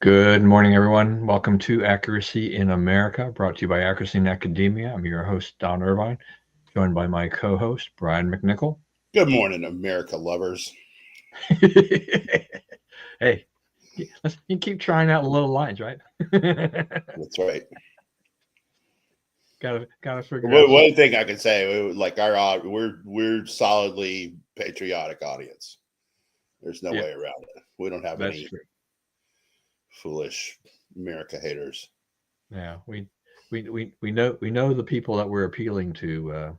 Good morning, everyone. Welcome to Accuracy in America, brought to you by Accuracy in Academia. I'm your host, Don Irvine, joined by my co-host, Brian McNichol. Good morning, America lovers. Hey, you keep trying out little lines, right? That's right. Gotta figure out One something. thing I can say, like we're solidly patriotic audience. There's no Yeah, way around it. We don't have that's any true. foolish America haters. Yeah, we know the people that we're appealing to.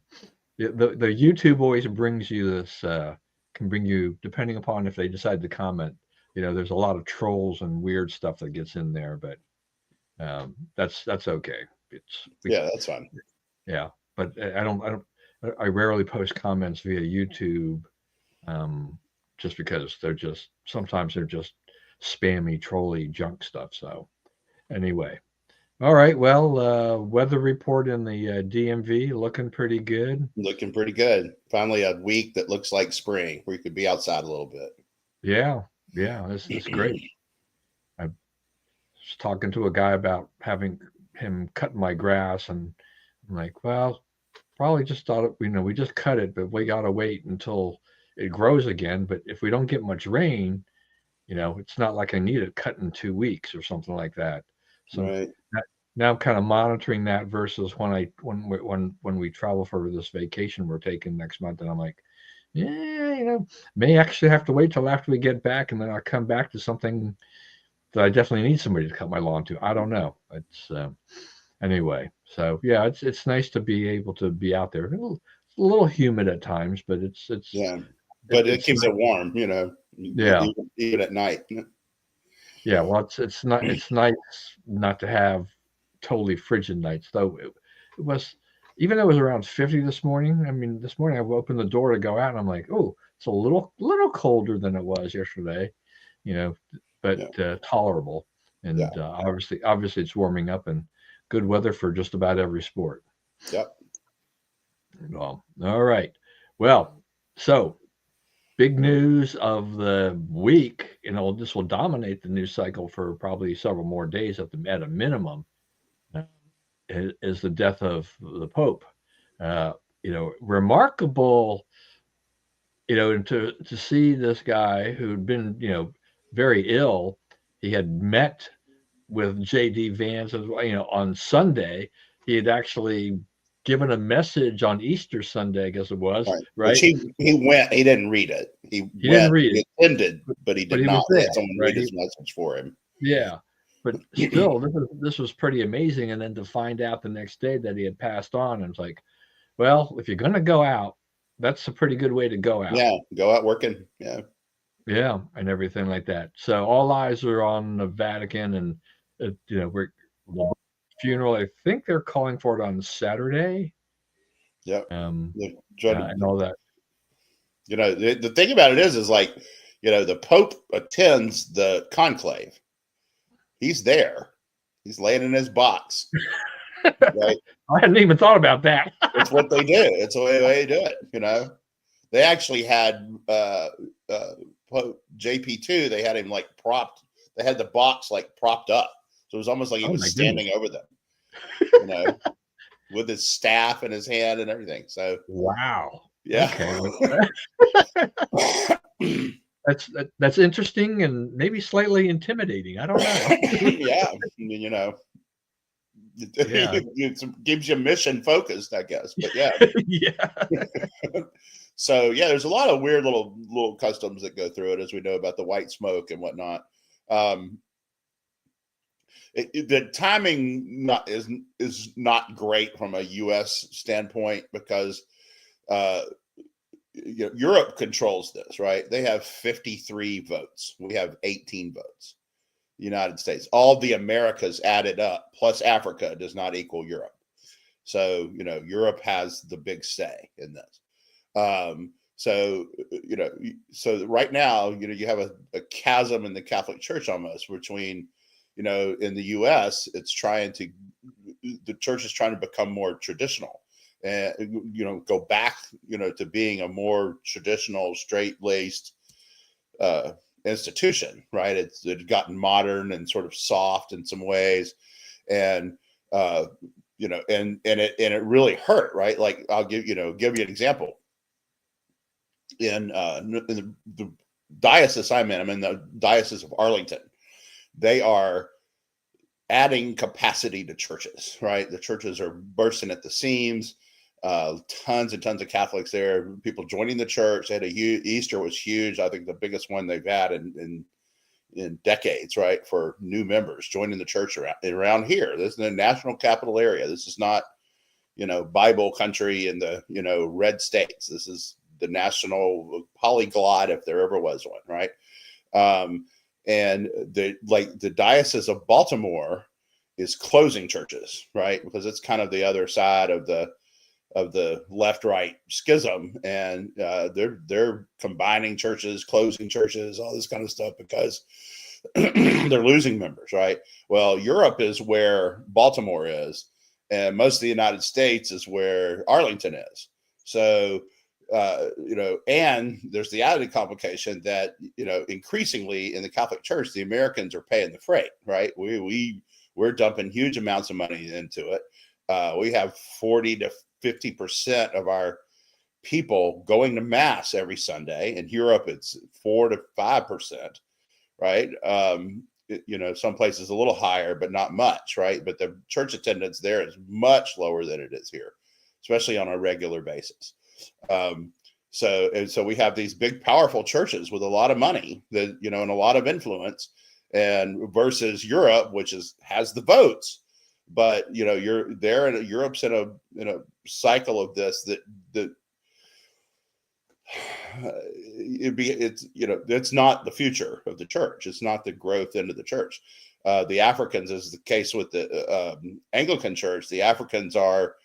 The YouTube always brings you this can bring you, depending upon if they decide to comment. There's a lot of trolls and weird stuff that gets in there, but that's okay. It's we Yeah, that's fine. Yeah, but I rarely post comments via YouTube, just because sometimes they're just spammy, trolly junk stuff. So anyway, all right. Well, weather report in the DMV looking pretty good. Looking pretty good. Finally, a week that looks like spring, where you could be outside a little Yeah, yeah, this is great. bit. I was talking to a guy about having him cut my grass, and I'm like, well, probably just thought we just cut it, but we gotta wait until it grows again. But if we don't get much rain, it's not like I need it cut in 2 weeks or something like that. So Right. that, now I'm kind of monitoring that versus when we travel for this vacation we're taking next month, and I'm like, yeah, may actually have to wait till after we get back, and then I'll come back to something that I definitely need somebody to cut my lawn to. I don't know. It's anyway. So yeah, it's nice to be able to be out there. It's a little humid at times, but Yeah, but it it's keeps nice. it warm. Yeah, Even at night. yeah. Well, it's nice not to have totally frigid nights, though. It was, even though it was around 50 this morning. I mean, this morning I opened the door to go out, and I'm like, oh, it's a little colder than it was yesterday, you know, but Yeah, tolerable. And yeah, obviously, it's warming up, and good weather for just about every sport. yep. All right. Well, so big news of the week. This will dominate the news cycle for probably several more days at a minimum. uh, is the death of the Pope. Uh, Remarkable. And to see this guy who'd been very ill. He had met with J.D. Vance as well. On Sunday, he had actually given a message on Easter Sunday, I guess it was, Right. Which right? he went. He didn't read it. He He didn't went. read it, He attended, but, but he but did he not was there, let someone right? read his message for him. Yeah, but still, this was pretty amazing. And then to find out the next day that he had passed on, and it's like, well, if you're gonna go out, that's a pretty good way to go out. Yeah, go out working. Yeah, Yeah, and everything like that. So all eyes are on the Vatican, and we're the funeral. I think they're calling for it on Saturday, yep. um, They're trying and to, all that. the thing about it is like, the Pope attends the conclave. He's there. He's laying in his box. Right. I hadn't even thought about that. It's what they do. It's the way they do it. They actually had Pope JP2. They had him like propped. They had the box like propped up, so it was almost like he Oh was my goodness! standing over them. You know, with his staff in his hand and everything. So Wow. yeah. Okay, that's interesting and maybe slightly intimidating. I don't know. Yeah, Yeah, it gives you mission focused, I guess. But yeah. yeah, So yeah, there's a lot of weird little customs that go through it, as we know about the white smoke and whatnot. Um, the timing is not great from a U.S. standpoint because uh, Europe controls this, right? They have 53 votes. We have 18 votes. The United States, all the Americas added up, plus Africa, does not equal Europe. So Europe has the big say in this. So right now, you have a chasm in the Catholic Church almost between, in the U.S., the church is trying to become more traditional and, go back, to being a more traditional, straight laced, institution, right? It's gotten modern and sort of soft in some ways, and you know, and it really hurt, right? Like I'll give you an example. In the diocese I'm in the Diocese of Arlington, they are adding capacity to churches, right? The churches are bursting at the seams. Tons and tons of Catholics there, people joining the church. They had a Easter was huge. I think the biggest one they've had in decades, right? For new members joining the church around here. This is the national capital area. This is not, Bible country in the, red states. This is the national polyglot, if there ever was one, right? And the Diocese of Baltimore is closing churches, right? Because it's kind of the other side of the left-right schism, and they're combining churches, closing churches, all this kind of stuff because they're losing members, right? Well, Europe is where Baltimore is, and most of the United States is where Arlington is. So, and there's the added complication that, increasingly in the Catholic Church, the Americans are paying the freight, right? We're dumping huge amounts of money into it. We have 40 to 50% of our people going to mass every Sunday. In Europe, it's 4 to 5%, right? Some places a little higher, but not much, right? But the church attendance there is much lower than it is here, especially on a regular basis. So we have these big, powerful churches with a lot of money that, and a lot of influence, and versus Europe, which has the votes. But you're there, and Europe's in a cycle of this that it's not the future of the church. It's not the growth into the church. The Africans, is the case with the Anglican Church. The Africans are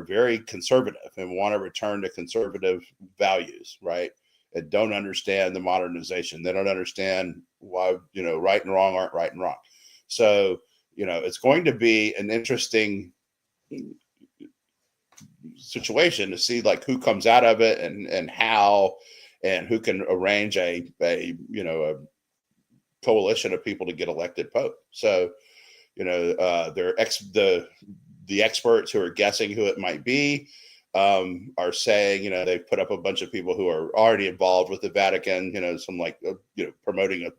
very conservative and want to return to conservative values, right? And don't understand the modernization. They don't understand why right and wrong aren't right and wrong. So it's going to be an interesting situation to see like who comes out of it and how, and who can arrange a coalition of people to get elected pope. So, the experts who are guessing who it might be are saying, they've put up a bunch of people who are already involved with the Vatican, some promoting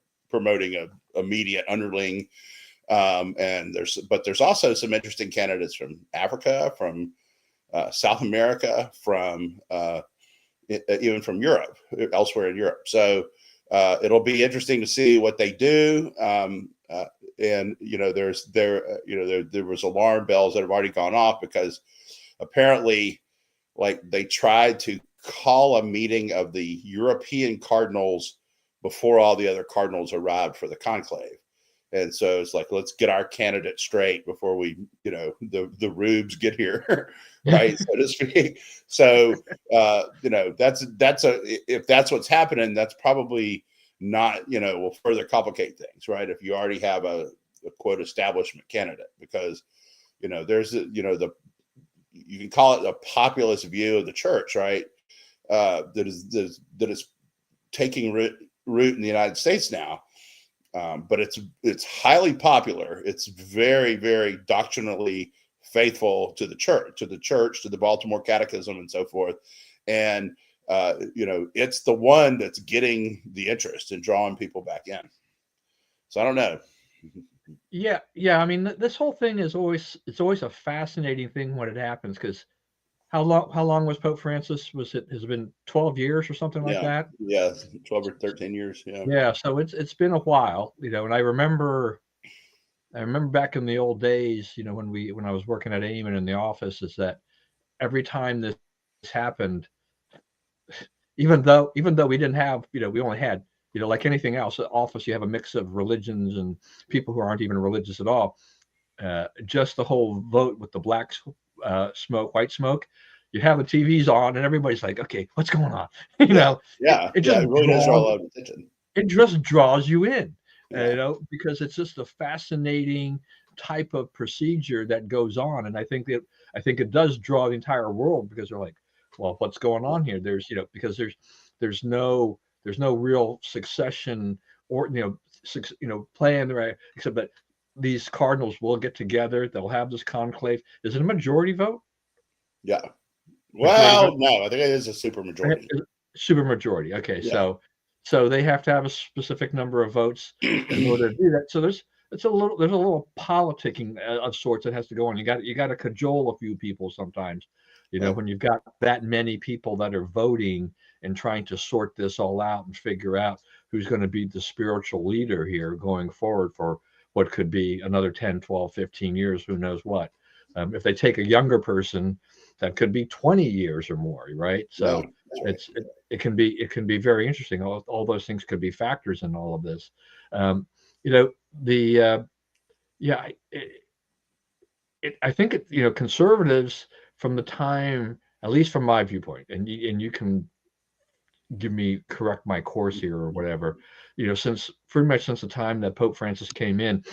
a immediate underling. And there's also some interesting candidates from Africa, from South America, from even from Europe, elsewhere in Europe. So it'll be interesting to see what they do. And there was alarm bells that have already gone off because apparently, like, they tried to call a meeting of the European cardinals before all the other cardinals arrived for the conclave. And so it's like, let's get our candidate straight before we, the rubes get here, right, so to speak. So, if that's what's happening, that's probably not, will further complicate things, right? If you already have a quote establishment candidate, because, there's, you can call it a populist view of the church, right? That is taking root in the United States now. But it's highly popular. It's very, very doctrinally faithful to the church, to the Baltimore Catechism and so forth. And, it's the one that's getting the interest and drawing people back in. So I don't know. Yeah. I mean, this whole thing it's always a fascinating thing when it happens, because how long was Pope Francis? Has it been 12 years or something like that? Yeah, 12 or 13 years. Yeah. Yeah. So it's been a while, and I remember back in the old days, when I was working at Eamon in the office, is that every time this happened, even though we didn't have, we only had, like anything else, at office, you have a mix of religions and people who aren't even religious at all. Just the whole vote with the black smoke, white smoke, you have the TVs on and everybody's like, okay, what's going on? It really does draw a lot of attention. It just draws you in, because it's just a fascinating type of procedure that goes on. And I think it does draw the entire world, because they're like, well, what's going on here? There's, because there's no real succession or plan the right, except that these cardinals will get together. They'll have this conclave. Is it a majority vote? Yeah. Majority Well, vote? no, I think it is a super majority. Super majority. Okay, Yeah. so they have to have a specific number of votes in order to do that. So there's a little politicking of sorts that has to go on. You got to cajole a few people sometimes. Right. When you've got that many people that are voting and trying to sort this all out and figure out who's going to be the spiritual leader here going forward for what could be another 10, 12, 15 years, who knows what. If they take a younger person, that could be 20 years or more, right? Yeah. So it can be very interesting. All those things could be factors in all of this. The yeah, I think conservatives from the time, at least from my viewpoint, and you can correct my course here or whatever, since pretty much since the time that Pope Francis came in,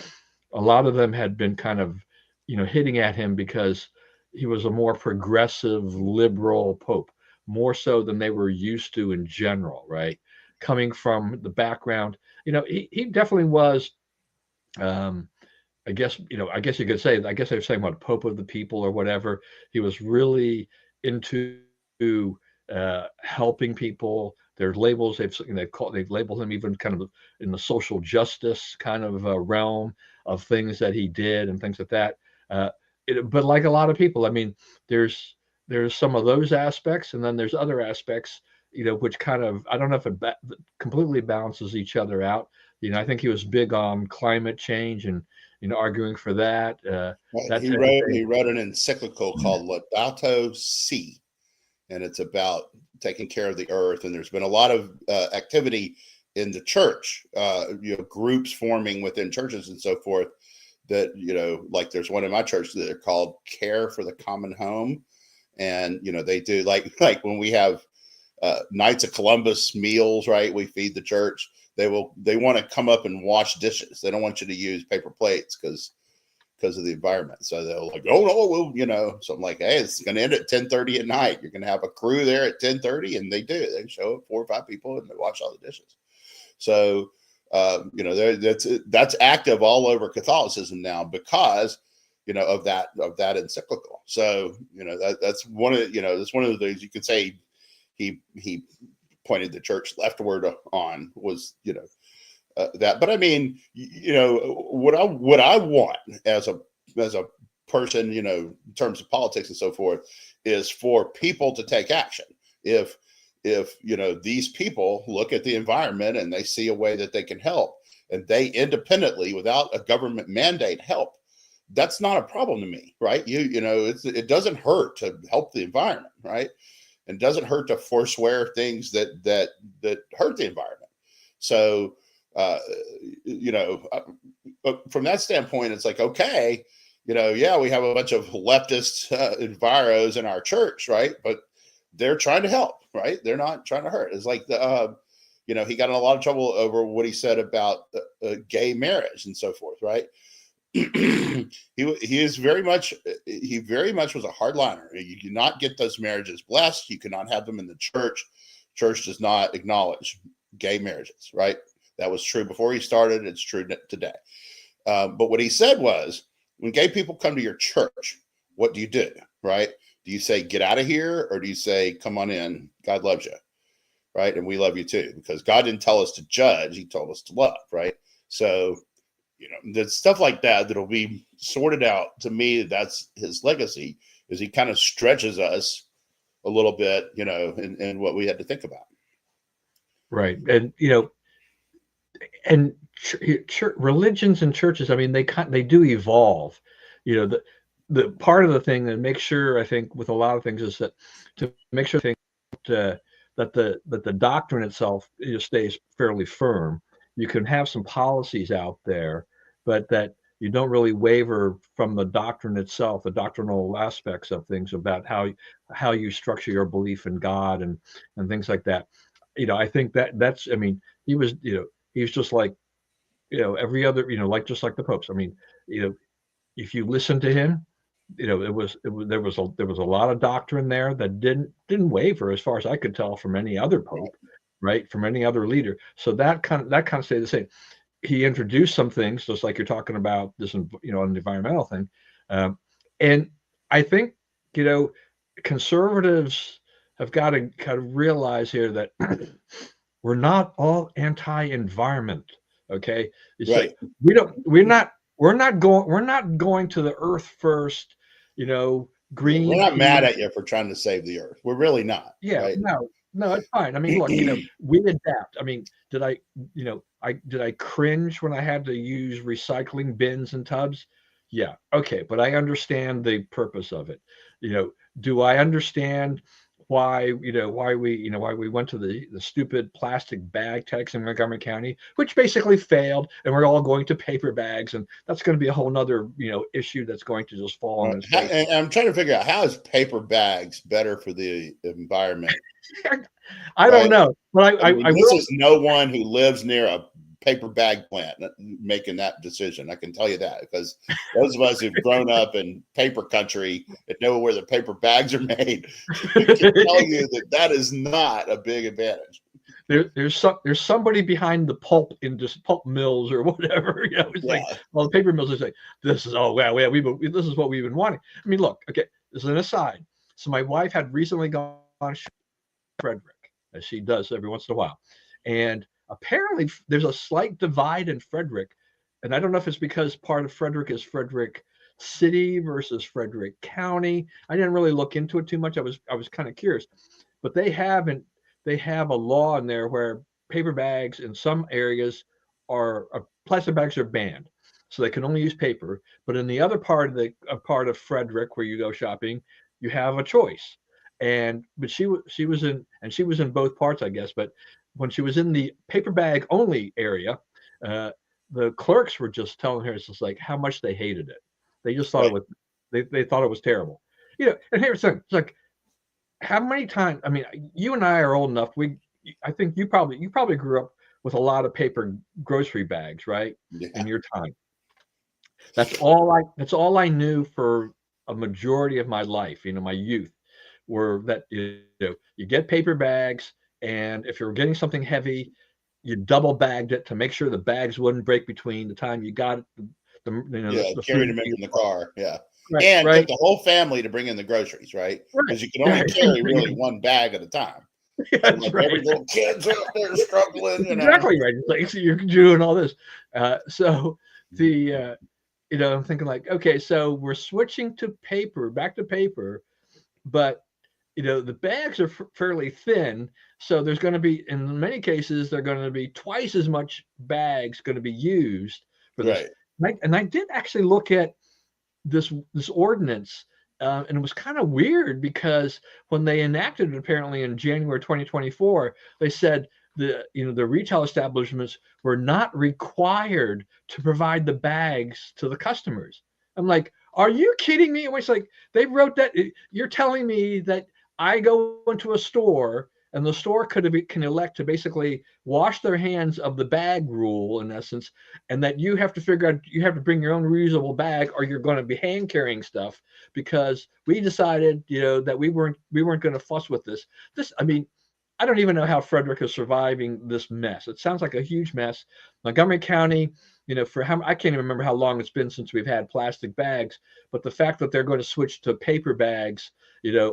a lot of them had been kind of hitting at him because he was a more progressive liberal pope, more so than they were used to in general, right? Coming from the background, he definitely was, I guess you could say, I guess they were saying what, Pope of the people or whatever. He was really into helping people. There's labels they've labeled him even kind of in the social justice kind of realm of things that he did and things like that. But like a lot of people, I mean, there's some of those aspects, and then there's other aspects, which kind of, I don't know if it completely balances each other out. I think he was big on climate change and arguing for that. That He type of thing. wrote an encyclical called Laudato Si, and it's about taking care of the earth. And there's been a lot of activity in the church, groups forming within churches and so forth. That like there's one in my church that are called Care for the Common Home, and they do like when we have Knights of Columbus meals, right? We feed the church. They want to come up and wash dishes. They don't want you to use paper plates because of the environment. So they'll like, oh no, well, so I'm like, hey, it's going to end at 10:30 at night. You're going to have a crew there at 10:30, and they do. They show up 4 or 5 people and they wash all the dishes. So that's active all over Catholicism now because of that encyclical. So that's one of that's one of the things you could say he pointed the church leftward on was that. But I mean, what I want as a person, in terms of politics and so forth, is for people to take action. If these people look at the environment and they see a way that they can help, and they independently, without a government mandate, help, that's not a problem to me, right? It doesn't hurt to help the environment, right? And doesn't hurt to forswear things that hurt the environment. So from that standpoint, it's like, okay, yeah, we have a bunch of leftist enviros in our church, right? But they're trying to help, right? They're not trying to hurt. It's like he got in a lot of trouble over what he said about gay marriage and so forth, right? he very much was a hardliner. You do not get those marriages blessed. You cannot have them in the church. Church does not acknowledge gay marriages, right? That was true before he started. It's true today. But what he said was, when gay people come to your church, what do you do, right? Do you say, get out of here? Or do you say, come on in, God loves you, right? And we love you too, because God didn't tell us to judge. He told us to love, right? So, there's stuff like that that'll be sorted out. To me, that's his legacy, is he kind of stretches us a little bit, in what we had to think about. Right. And religions and churches, I mean, they do evolve. The part of the thing that makes sure, I think, with a lot of things, is that to make sure that the doctrine itself stays fairly firm. You can have some policies out there, but that you don't really waver from the doctrine itself, the doctrinal aspects of things, about how you structure your belief in God and things like that. I think that's, I mean, he was just like every other, just like the popes. I mean, if you listen to him, there was a lot of doctrine there that didn't waver, as far as I could tell, from any other pope. right, from any other leader. So that kind of stayed the same. He introduced some things, just like you're talking about this, on the environmental thing, and I think conservatives have got to kind of realize here that we're not all anti-environment. Okay, it's Right. like we're not going to the earth first. Yeah, we're not Greenpeace. mad at you for trying to save the earth. We're really not. Yeah, Right. no, it's fine. I mean, look, we adapt. I mean, did I cringe when I had to use recycling bins and tubs? Yeah, okay, but I understand the purpose of it. Do I understand why we went to the stupid plastic bag tax in Montgomery County, which basically failed, and we're all going to paper bags, and that's going to be a whole nother issue that's going to just fall on its face. And I'm trying to figure out, how is paper bags better for the environment? I don't know, but I this will. is no one who lives near a paper bag plant making that decision. I can tell you that, because those of us who've grown up in paper country and know where the paper bags are made can tell you that is not a big advantage. There's somebody behind the pulp mills or whatever. It's like, well, the paper mills is like, this is this is what we've been wanting. I mean, look, okay, this is an aside. So my wife had recently gone to Frederick, as she does every once in a while, and apparently there's a slight divide in Frederick, and I don't know if it's because part of Frederick is Frederick City versus Frederick County. I didn't really look into it too much. I was kind of curious, but they have a law in there where paper bags in some areas plastic bags are banned, so they can only use paper. But in the other part of Frederick, where you go shopping, you have a choice. But she was in both parts, I guess. But when she was in the paper bag only area, the clerks were just telling her, it's just like, how much they hated it. They just thought they thought it was terrible. And here's the thing. It's like, how many times? I mean, you and I are old enough. I think you probably grew up with a lot of paper grocery bags, right? Yeah. In your time. That's all I knew for a majority of my life. My youth, were that you get paper bags, and if you're getting something heavy, you double bagged it to make sure the bags wouldn't break between the time you got it. Carried them in the car. Yeah. Right, and right. took the whole family to bring in the groceries, right? Because you can only carry really one bag at a time. That's right. Every little kid's out there struggling. Exactly right. It's like, so you're doing all this. So I'm thinking like, okay, so we're switching back to paper, but the bags are fairly thin, so there's going to be, in many cases, they're going to be twice as much bags going to be used for this. Right. And I did actually look at this ordinance, and it was kind of weird, because when they enacted it, apparently in January 2024, they said the retail establishments were not required to provide the bags to the customers. I'm like, are you kidding me? It's like, they wrote that. You're telling me that I go into a store, and the store can elect to basically wash their hands of the bag rule, in essence, and that you have to figure out, you have to bring your own reusable bag, or you're going to be hand carrying stuff, because we decided, that we weren't going to fuss with this. I mean, I don't even know how Frederick is surviving this mess. It sounds like a huge mess. Montgomery County, I can't even remember how long it's been since we've had plastic bags, but the fact that they're going to switch to paper bags,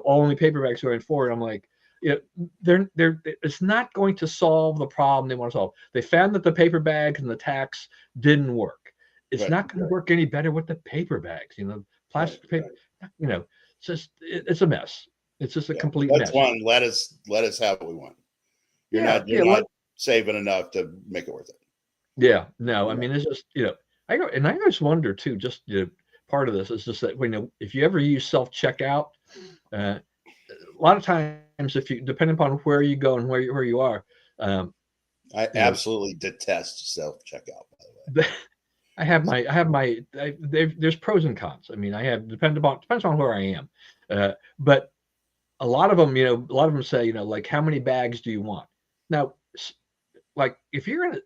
only paper bags going forward, I'm like, it's not going to solve the problem they want to solve. They found that the paper bags and the tax didn't work. It's not going to work any better with the paper bags. Plastic paper. It's a mess. It's just a complete mess. One, let us have what we want. You're not saving enough to make it worth it. Yeah. No, I mean, it's just, I just wonder too, just, part of this is just that, if you ever use self-checkout, a lot of times, depending upon where you go and where you are, I absolutely detest self-checkout, by the way. There's pros and cons. I mean, depends on where I am. But a lot of them say, like, how many bags do you want? Now, like, if you're in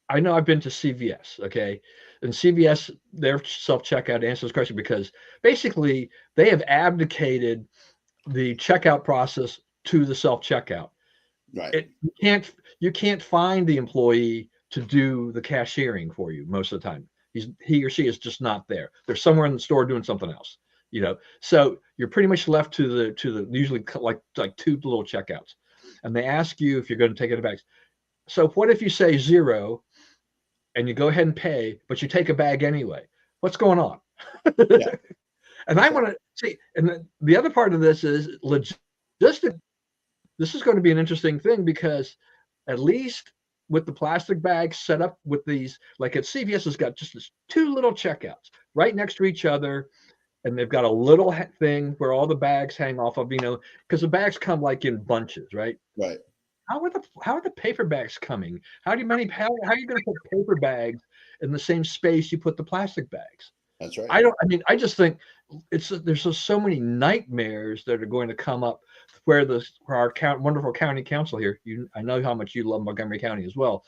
I know I've been to CVS, okay? And CVS, their self-checkout answers the question, because basically they have abdicated the checkout process to the self-checkout. Right. You can't find the employee to do the cashiering for you most of the time. He or she is just not there. They're somewhere in the store doing something else. So you're pretty much left to the usually like two little checkouts, and they ask you if you're going to take it back. So what if you say 0 and you go ahead and pay, but you take a bag anyway? What's going on? Yeah. And I want to see, and the other part of this is logistic. This is going to be an interesting thing because at least with the plastic bags set up with these, like at CVS has got just this 2 little checkouts right next to each other, and they've got a little thing where all the bags hang off of, because the bags come like in bunches, right? Right. How are the paper bags coming? How are you going to put paper bags in the same space you put the plastic bags? That's right. I just think there's just so many nightmares that are going to come up where our wonderful county council here, I know how much you love Montgomery County as well,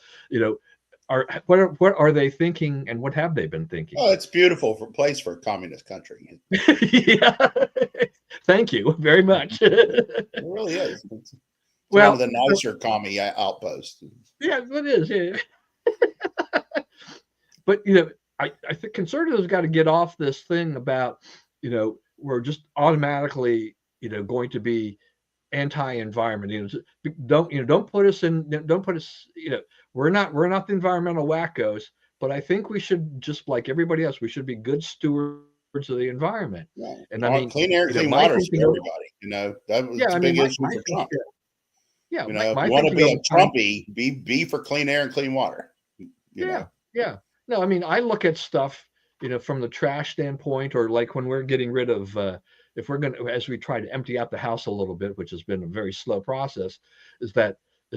what are they thinking, and what have they been thinking? Oh, it's beautiful place for a communist country. Yeah. Thank you very much. It really is. It's one of the nicer commie outposts. Yeah, it is. Yeah. But I think conservatives got to get off this thing about we're just automatically going to be anti-environment. Don't put us we're not the environmental wackos, but I think we should, just like everybody else, we should be good stewards of the environment. Yeah. And clean air, clean water for everybody. That was a big issue for Trump. Yeah, if you want to be a Trumpy, be for clean air and clean water. Yeah. No, I look at stuff, from the trash standpoint, or like when we're getting rid of, if we're going to, as we try to empty out the house a little bit, which has been a very slow process, is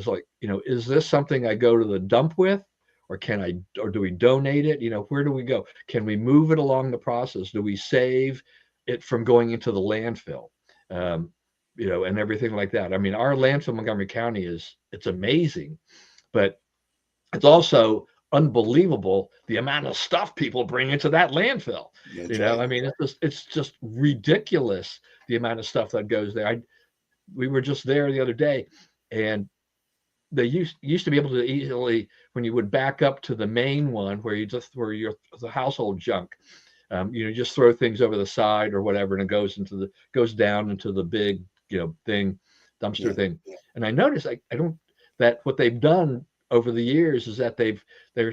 like, is this something I go to the dump with, or do we donate it? Where do we go? Can we move it along the process? Do we save it from going into the landfill? And everything like that. Our landfill in Montgomery County it's amazing, but it's also unbelievable the amount of stuff people bring into that landfill. It's just ridiculous the amount of stuff that goes there. We were just there the other day, and they used to be able to easily, when you would back up to the main one where the household junk, you just throw things over the side or whatever, and it goes down into the big dumpster thing. And I noticed that what they've done over the years is that they're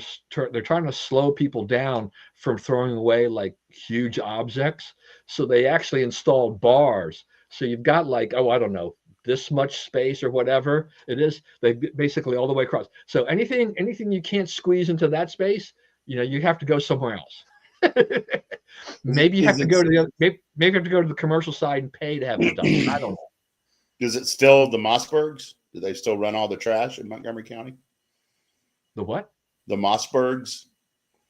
trying to slow people down from throwing away like huge objects. So they actually installed bars. So you've got like, I don't know, this much space or whatever it is. They basically all the way across. So anything you can't squeeze into that space, you have to go somewhere else. Maybe you have to go to maybe you have to go to the commercial side and pay to have it done. I don't know. Is it still the Mossbergs? Do they still run all the trash in Montgomery County? The what? The Mossbergs.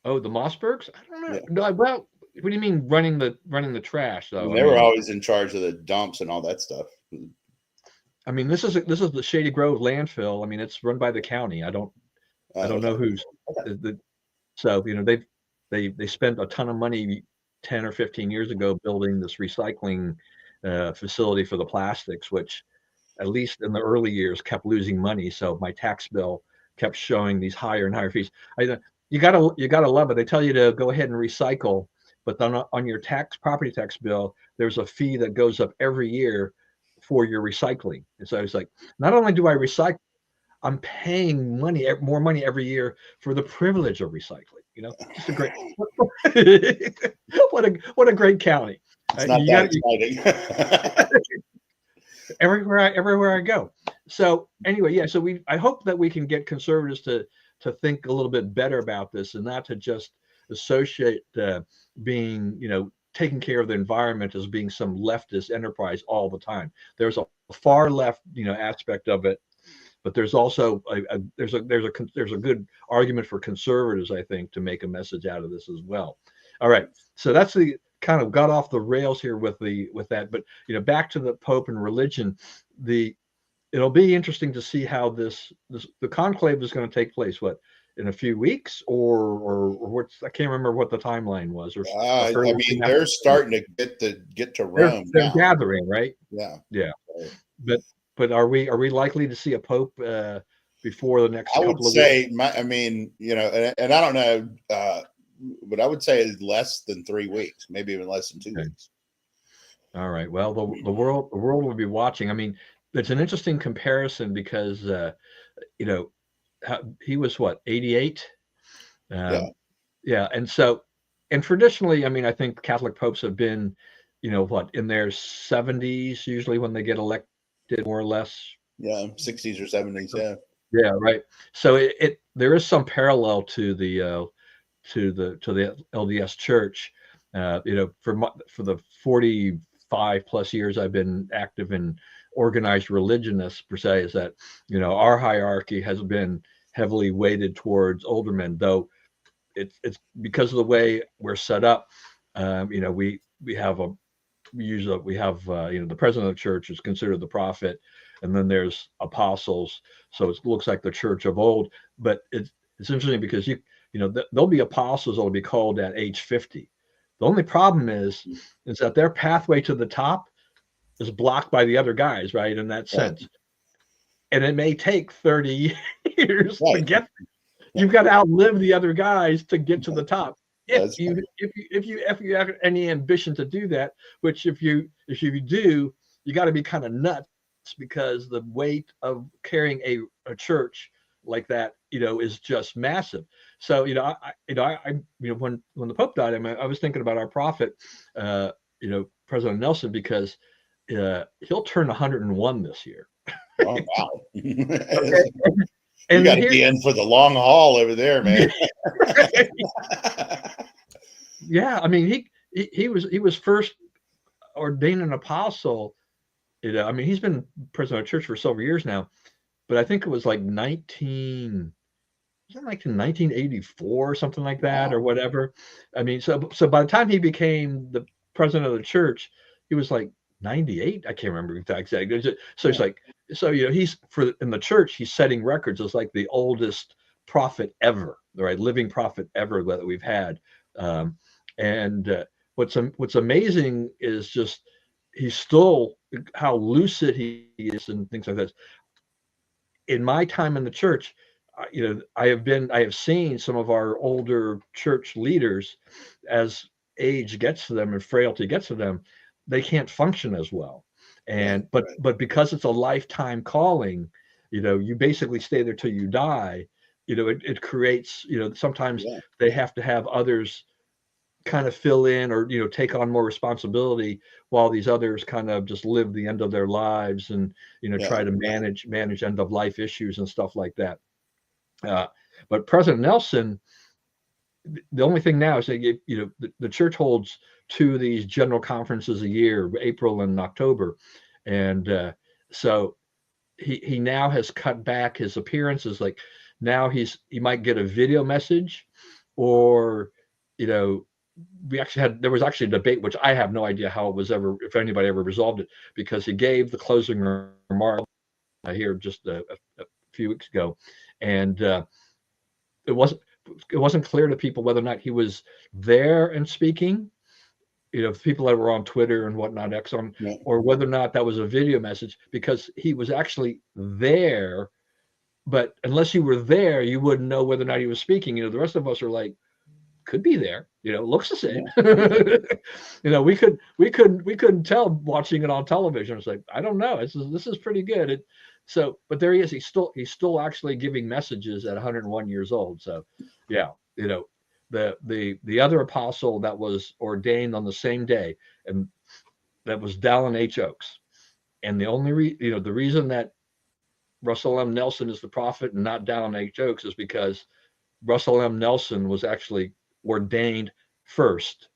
Oh, the Mossbergs? I don't know. Yeah. No, well, what do you mean running the trash though? They were always in charge of the dumps and all that stuff. This is the Shady Grove landfill. It's run by the county. I don't know who's. Okay. So they spent a ton of money 10 or 15 years ago building this recycling facility for the plastics, which at least in the early years kept losing money. So my tax bill kept showing these higher and higher fees. You gotta love it. They tell you to go ahead and recycle, but then on your property tax bill, there's a fee that goes up every year for your recycling. And so it's like, not only do I recycle, I'm paying more money every year for the privilege of recycling. Just a great, what a great county. It's not that exciting. everywhere I go. So anyway, yeah. So I hope that we can get conservatives to think a little bit better about this, and not to just associate being, taking care of the environment as being some leftist enterprise all the time. There's a far left, aspect of it, but there's also there's a good argument for conservatives, I think, to make a message out of this as well. All right, so that's the kind of got off the rails here with that, but back to the Pope and religion. It'll be interesting to see how the conclave is going to take place. What, in a few weeks, or what's, I can't remember what the timeline was. Or they're starting to get to Rome. They're gathering, right? Yeah. Yeah. But but are we likely to see a pope before the next I would couple of say, weeks? I mean, and I don't know, but I would say less than 3 weeks, maybe even less than 2 Okay. weeks. All right. Well, the world will be watching. I mean, it's an interesting comparison because you know he was what 88. Yeah. Yeah, and so, and traditionally, I mean, I think Catholic popes have been, what, in their 70s usually when they get elected, more or less. Yeah. 60s or 70s. Yeah. Yeah, right. So there is some parallel to the LDS Church. For the 45 plus years I've been active in organized religionists per se, is that our hierarchy has been heavily weighted towards older men, though it's because of the way we're set up. We have the president of the church is considered the prophet, and then there's apostles. So it looks like the church of old, but it's interesting because there'll be apostles that'll be called at age 50. The only problem is that their pathway to the top is blocked by the other guys, right? In that Right. sense, and it may take 30 years to Right. get. You've got to outlive the other guys to get to the top. If That's you have any ambition to do that, which if you do, you got to be kind of nuts, because the weight of carrying a church like that, is just massive. So when the Pope died, I was thinking about our prophet, President Nelson, because he'll turn 101 this year. oh, wow. Okay. You And got to be in for the long haul over there, man. yeah, I mean, he was first ordained an apostle. I mean, he's been president of the church for several years now, but I think it was like 1984 or something like that, Wow. or whatever. I mean, so by the time he became the president of the church, he was like 98. I can't remember exactly. So it's like, he's in the church, he's setting records as like the oldest prophet ever, right? Living prophet ever that we've had. And what's amazing is just he's still how lucid he is and things like this. In my time in the church, I have seen some of our older church leaders, as age gets to them and frailty gets to them, they can't function as well. Right. And but because it's a lifetime calling, you basically stay there till you die. It creates, sometimes Yeah. they have to have others kind of fill in, or take on more responsibility, while these others kind of just live the end of their lives, and Yeah. try to manage end of life issues and stuff like that. But President Nelson, the only thing now is that the church holds two of these general conferences a year, April and October, and so he now has cut back his appearances. Like now he might get a video message, or there was actually a debate, which I have no idea how it was ever, if anybody ever resolved it, because he gave the closing remark here just a few weeks ago, and it wasn't clear to people whether or not he was there and speaking, people that were on Twitter and whatnot, Yeah. or whether or not that was a video message, because he was actually there. But unless you were there, you wouldn't know whether or not he was speaking. The rest of us are like, could be there. Looks the same. We couldn't tell watching it on television. It's like, I don't know. This is pretty good. But there he is. He's still actually giving messages at 101 years old. So, yeah, the other apostle that was ordained on the same day, and that was Dallin H. Oaks. And the only the reason that Russell M. Nelson is the prophet and not Dallin H. Oaks is because Russell M. Nelson was actually ordained first,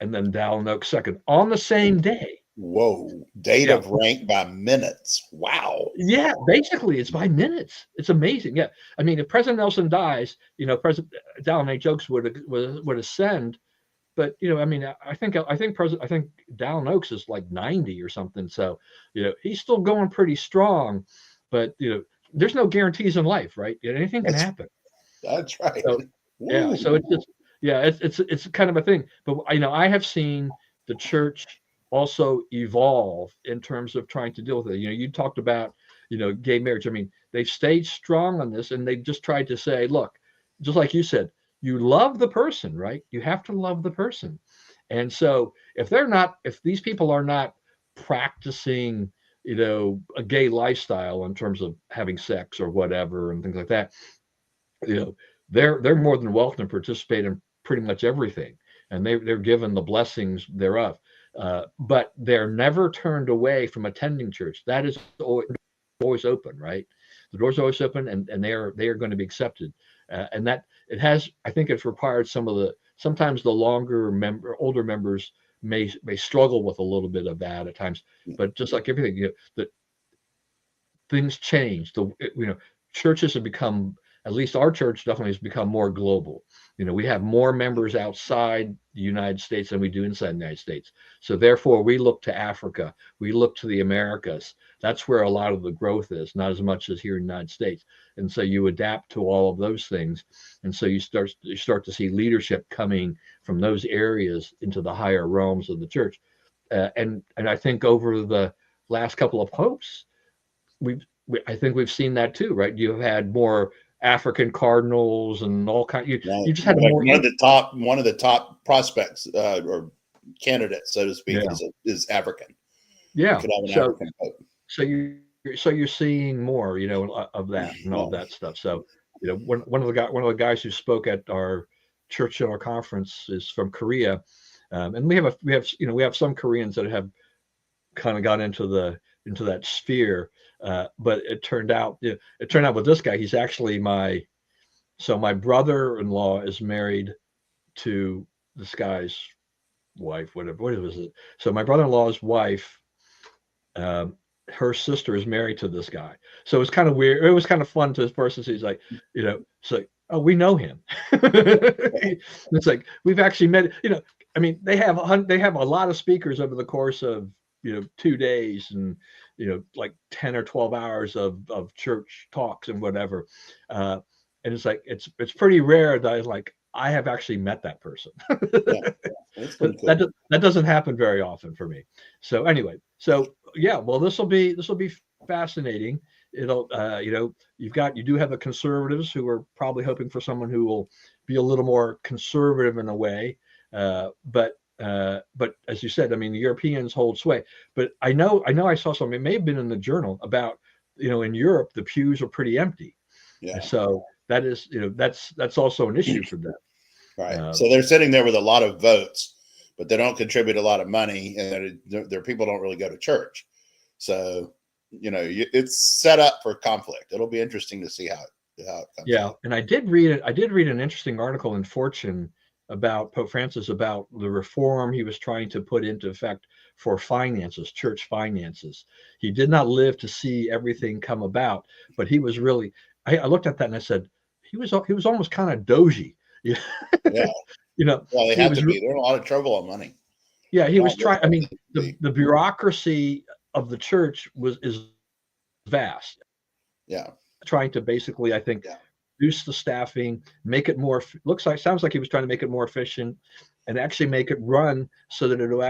and then Dallin Oaks second on the same day. Whoa. Date Yeah. of rank by minutes. Wow. Yeah, basically it's by minutes. It's amazing. Yeah. I mean, if President Nelson dies, President Dallin H. Oaks would ascend. But I mean, I think Dallin Oaks is like 90 or something. So, he's still going pretty strong. But there's no guarantees in life, right? Anything can happen. That's right. So, yeah. So it's just, yeah, it's kind of a thing. But I have seen the church also evolve in terms of trying to deal with it. You talked about, gay marriage. I mean, they've stayed strong on this, and they've just tried to say, look, just like you said, you love the person, right? You have to love the person. And so if these people are not practicing, a gay lifestyle in terms of having sex or whatever and things like that, they're more than welcome to participate in pretty much everything, and they're given the blessings thereof. But they're never turned away from attending church. That is always open, right? The door's always open, and they are going to be accepted. And that it has, I think, it's required sometimes the older members may struggle with a little bit of that at times. But just like everything, that things change. Churches have become, at least our church definitely has become more global. We have more members outside the United States than we do inside the United States. So therefore, we look to Africa, we look to the Americas. That's where a lot of the growth is, not as much as here in the United States. And so you adapt to all of those things. And so you start to see leadership coming from those areas into the higher realms of the church. And I think over the last couple of popes, I think we've seen that too, right? You've had more African cardinals and all kinds. You just had more. One of the top prospects or candidates, so to speak, is African. Yeah. African pope. So you're seeing more, of that and all that stuff. So one of the guys who spoke at our church general conference is from Korea, and we have some Koreans that have kind of gone into that sphere. But it turned out with this guy, he's actually my brother-in-law is married to this guy's wife, what was it? So my brother-in-law's wife, her sister is married to this guy. So it's kind of weird. It was kind of fun to this person. So he's like, it's like, oh, we know him. It's like, we've actually met, I mean, they have a lot of speakers over the course of, 2 days and, like 10 or 12 hours of church talks and whatever. And it's like, it's pretty rare that I have actually met that person. That's cool. That doesn't happen very often for me. So anyway, well, this will be fascinating. It'll, you do have the conservatives who are probably hoping for someone who will be a little more conservative in a way. But as you said, I mean, the Europeans hold sway. But I know I saw something, it may have been in the Journal about, in Europe, the pews are pretty empty. Yeah. So that is, that's also an issue for them. Right. So they're sitting there with a lot of votes, but they don't contribute a lot of money, and their people don't really go to church. So, it's set up for conflict. It'll be interesting to see how it comes out. And I did read an interesting article in Fortune about Pope Francis, about the reform he was trying to put into effect for finances, church finances. He did not live to see everything come about, but he was really, I looked at that and I said, he was almost kind of dogy. Yeah. Well, they have to be. They're in a lot of trouble on money. Yeah, he was trying. I mean, the bureaucracy of the church is vast. Yeah. Trying to basically, I think, reduce the staffing, make it more, sounds like he was trying to make it more efficient and actually make it run so that it would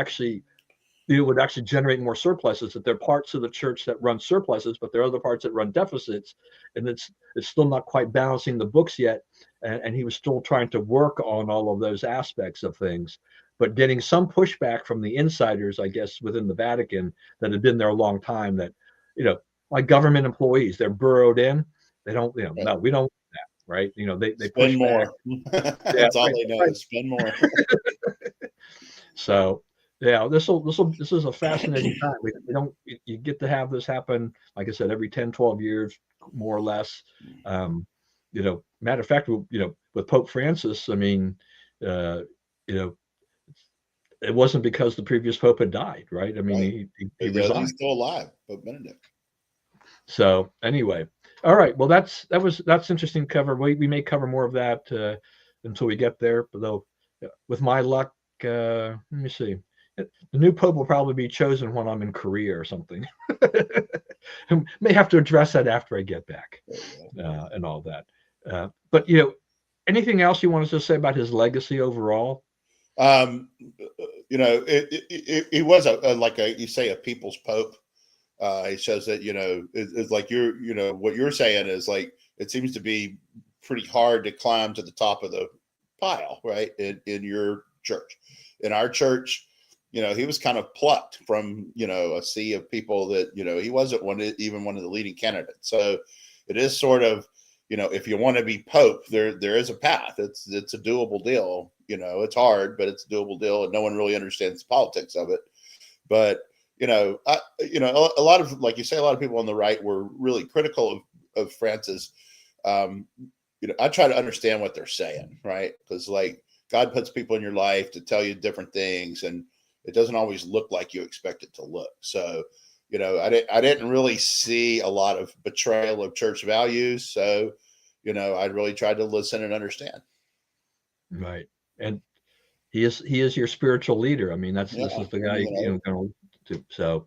actually generate more surpluses. That there are parts of the church that run surpluses, but there are other parts that run deficits, and it's still not quite balancing the books yet. And he was still trying to work on all of those aspects of things, but getting some pushback from the insiders, I guess, within the Vatican that had been there a long time, that, like government employees, they're burrowed in. They don't, no, we don't. Right, they push more. That's all they know is spend more. So this is a fascinating time. You get to have this happen, like I said, every 10, 12 years, more or less. Matter of fact, with Pope Francis, I mean, it wasn't because the previous Pope had died, right? I mean, he resigned. He's still alive, Pope Benedict. So anyway. All right. Well, that's interesting to cover. We may cover more of that until we get there. But though, with my luck, let me see. The new pope will probably be chosen when I'm in Korea or something. May have to address that after I get back and all that. But anything else you want us to say about his legacy overall? He was like you say, a people's pope. He says that, it's like what you're saying is like, it seems to be pretty hard to climb to the top of the pile, right? In your church. In our church, he was kind of plucked from, a sea of people that, he wasn't even one of the leading candidates. So it is sort of, if you want to be pope, there is a path. It's a doable deal. It's hard, but it's a doable deal, and no one really understands the politics of it. But a lot of, like you say, a lot of people on the right were really critical of Francis. I try to understand what they're saying, right? Because like God puts people in your life to tell you different things, and it doesn't always look like you expect it to look. So, I didn't really see a lot of betrayal of church values. So, I really tried to listen and understand. Right. And he is your spiritual leader. I mean, this is the guy, going to, so,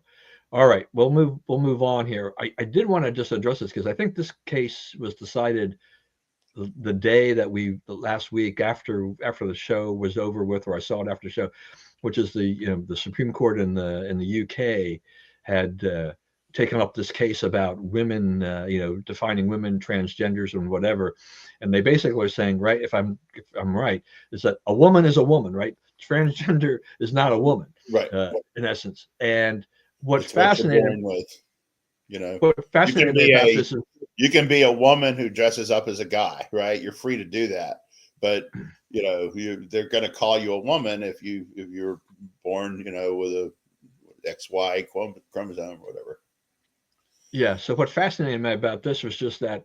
all right, we'll move on here. I did want to just address this because I think this case was decided the day that last week after the show was over with, or I saw it after the show, which is the Supreme Court in the UK had taken up this case about women, defining women, transgenders, and whatever, and they basically are saying, right, if I'm right, is that a woman is a woman, right? Transgender is not a woman, right? In essence, and what's It's fascinating what what fascinated me about this is you can be a woman who dresses up as a guy, right? You're free to do that, but they're going to call you a woman if you're born, with a XY chromosome or whatever. Yeah. So what fascinated me about this was just that,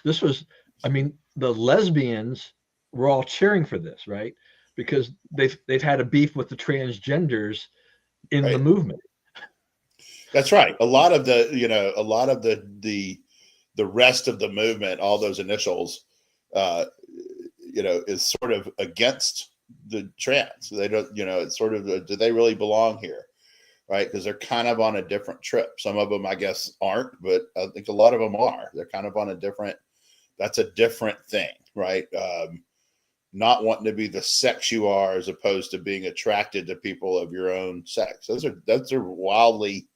this was, I mean, the lesbians were all cheering for this, right? Because they've had a beef with the transgenders in the movement. That's right. A lot of the rest of the movement, all those initials, is sort of against the trans. They don't, it's sort of, do they really belong here? Right, because they're kind of on a different trip. Some of them, I guess, aren't, but I think a lot of them are. They're kind of on that's a different thing, right? Not wanting to be the sex you are, as opposed to being attracted to people of your own sex. Those are wildly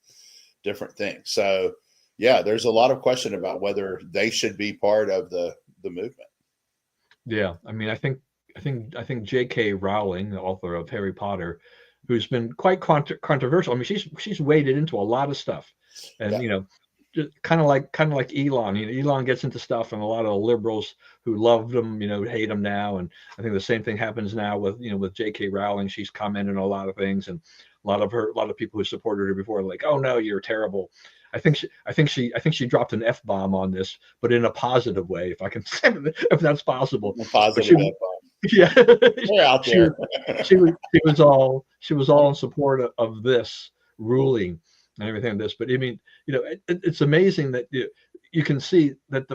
different things. So, yeah, there's a lot of question about whether they should be part of the movement. Yeah, I mean, I think J.K. Rowling, the author of Harry Potter, who's been quite controversial. I mean, she's waded into a lot of stuff, and just kind of like Elon. Elon gets into stuff, and a lot of the liberals who loved him, hate him now. And I think the same thing happens now with J.K. Rowling. She's commented on a lot of things, and a lot of people who supported her before are like, "Oh no, you're terrible." I think she dropped an F-bomb on this, but in a positive way, if I can say, if that's possible. A positive F-bomb. Yeah, we're out there. she was all in support of this ruling and everything like this. But I mean, it's amazing that you can see that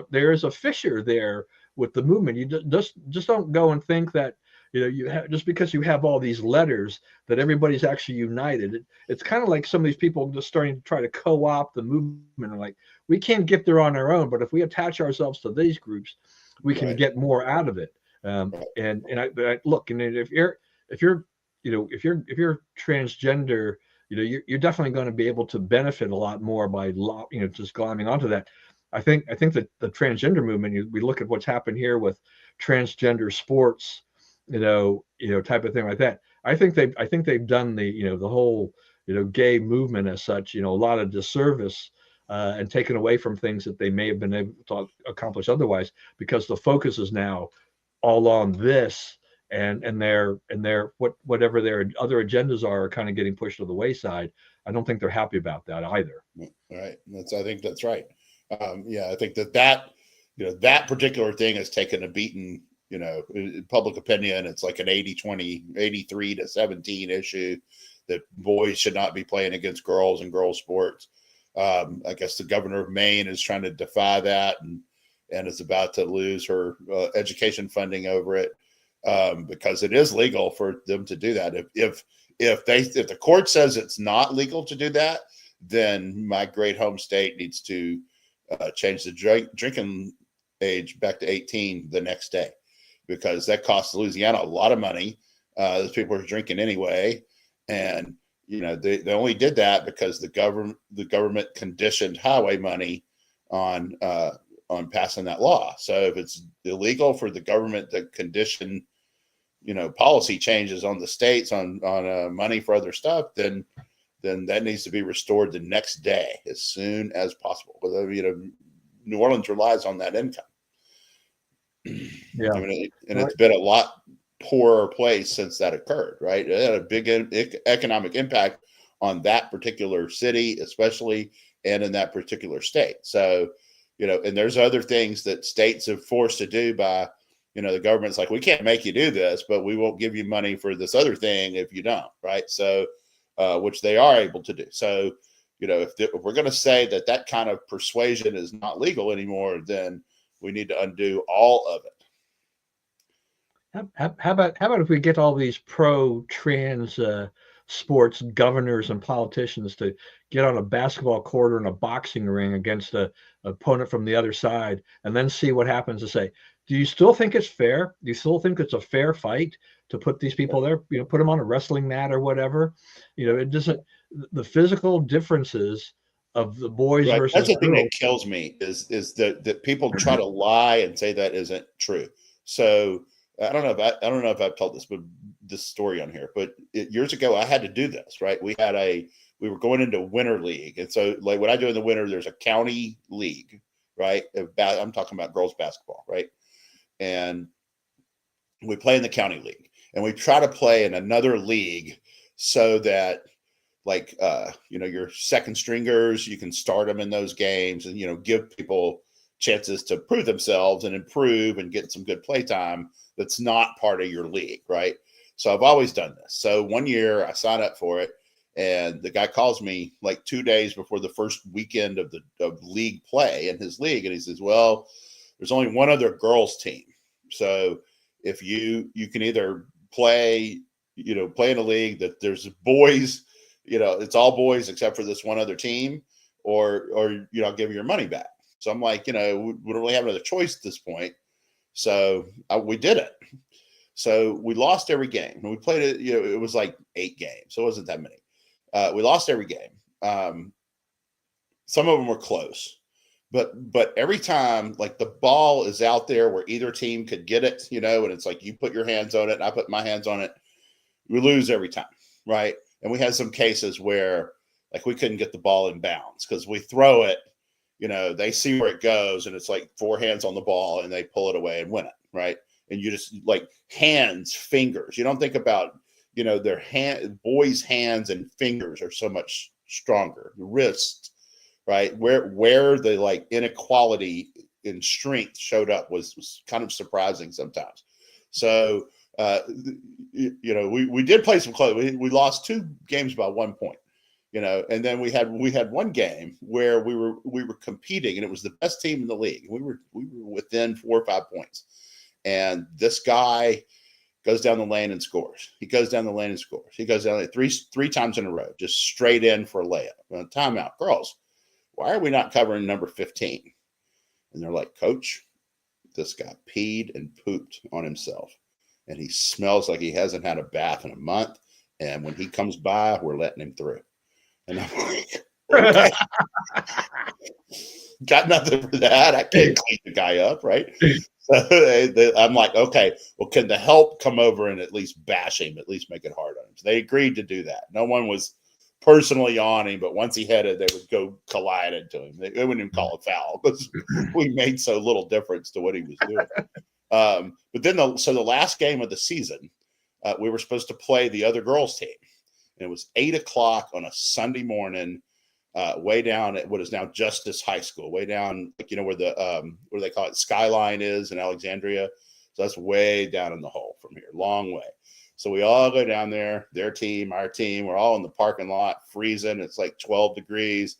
there is a fissure there with the movement. You just don't go and think that you have, just because you have all these letters, that everybody's actually united. It's kind of like some of these people just starting to try to co-opt the movement, and like, we can't get there on our own, but if we attach ourselves to these groups, we can get more out of it. And I look, and if you're transgender, you're definitely going to be able to benefit a lot more by just glomming onto that. I think that the transgender movement, we look at what's happened here with transgender sports, type of thing like that. I think they've done the whole gay movement as such, a lot of disservice, and taken away from things that they may have been able to accomplish otherwise, because the focus is now all on this, and whatever their other agendas are kind of getting pushed to the wayside. I don't think they're happy about that either. Right. I think that's right. I think that particular thing has taken a beating, in public opinion. It's like an 80-20, 83-17 issue, that boys should not be playing against girls in girls sports. I guess the governor of Maine is trying to defy that, and is about to lose her education funding over it, because it is legal for them to do that. If the court says it's not legal to do that, then my great home state needs to change the drinking age back to 18 the next day, because that costs Louisiana a lot of money. Those people are drinking anyway, and they only did that because the government conditioned highway money on passing that law. So if it's illegal for the government to condition policy changes on the states on money for other stuff, then that needs to be restored the next day as soon as possible. Because New Orleans relies on that income. Yeah, it's been a lot poorer place since that occurred, right? It had a big economic impact on that particular city, especially, and in that particular state. So, and there's other things that states have forced to do by, the government's like, we can't make you do this, but we won't give you money for this other thing if you don't, right? So, which they are able to do. So, if we're going to say that kind of persuasion is not legal anymore, then we need to undo all of it. How about if we get all these pro-trans sports governors and politicians to get on a basketball court or in a boxing ring against an opponent from the other side, and then see what happens and say, do you still think it's fair? Do you still think it's a fair fight to put these people there? Put them on a wrestling mat or whatever. It doesn't. The physical differences of the boys versus That's the girls. thing that kills me is that people try to lie and say that isn't true. So I don't know if I've told this story on here, but years ago I had to do this, right? We were going into winter league, and so like what I do in the winter, there's a county league, right? I'm talking about girls basketball, right? And we play in the county league, and we try to play in another league so that your second stringers, you can start them in those games and, give people chances to prove themselves and improve and get some good play time. That's not part of your league. Right. So I've always done this. So one year I signed up for it, and the guy calls me like 2 days before the first weekend of league play in his league. And he says, well, there's only one other girls team. So if you can either play in a league that there's boys, it's all boys except for this one other team, or I'll give you your money back. So I'm like, we don't really have another choice at this point. So we did it. So we lost every game. And we played it, it was like 8 games. So it wasn't that many. We lost every game. Some of them were close. But every time, like, the ball is out there where either team could get it, and it's like you put your hands on it and I put my hands on it, we lose every time, right? And we had some cases where, like, we couldn't get the ball in bounds because we throw it, they see where it goes, and it's like 4 hands on the ball, and they pull it away and win it, right? And you just, like, hands, fingers. You don't think about, their boys' hands and fingers are so much stronger. The wrist, right? Where the, like, inequality in strength showed up was kind of surprising sometimes. So, we did play some close. We lost 2 games by 1 point, and then we had one game where we were competing, and it was the best team in the league. We were within 4 or 5 points, and this guy goes down the lane and scores. He goes down the lane and scores. He goes down three times in a row, just straight in for a layup. Timeout, girls. Why are we not covering number 15? And they're like, Coach, this guy peed and pooped on himself, and he smells like he hasn't had a bath in a month. And when he comes by, we're letting him through. And I'm like, okay. Got nothing for that. I can't clean the guy up, right? So I'm like, okay, well, can the help come over and at least bash him, at least make it hard on him? So they agreed to do that. No one was personally on him, but once he had it, they would go collide into him. They wouldn't even call it foul because we made so little difference to what he was doing. But then the last game of the season, we were supposed to play the other girls' team. And it was 8:00 on a Sunday morning, way down at what is now Justice High School, way down, like, where the what do they call it, Skyline is in Alexandria. So that's way down in the hole from here, long way. So we all go down there, their team, our team. We're all in the parking lot, freezing. It's like 12 degrees.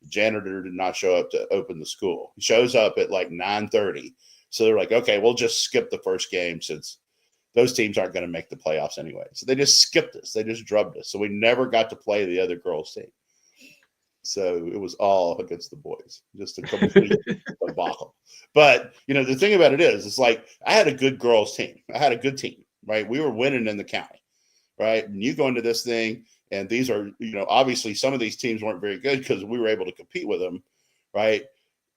The janitor did not show up to open the school. He shows up at like 9:30. So they're like, okay, we'll just skip the first game since those teams aren't going to make the playoffs anyway. So they just skipped us. They just drubbed us. So we never got to play the other girls' team. So it was all against the boys, just a complete debacle. But, the thing about it is, it's like I had a good girls' team. I had a good team, right? We were winning in the county, right? And you go into this thing, and these are, obviously some of these teams weren't very good because we were able to compete with them, right?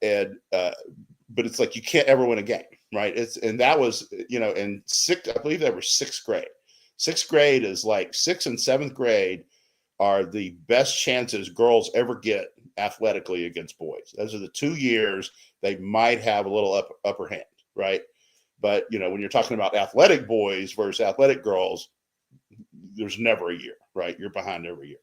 And but it's like you can't ever win a game, right? And that was, in I believe they were sixth grade. Sixth grade is like 6th and 7th grade are the best chances girls ever get athletically against boys. Those are the 2 years they might have a little upper hand, right? But when you're talking about athletic boys versus athletic girls, there's never a year, right? You're behind every year.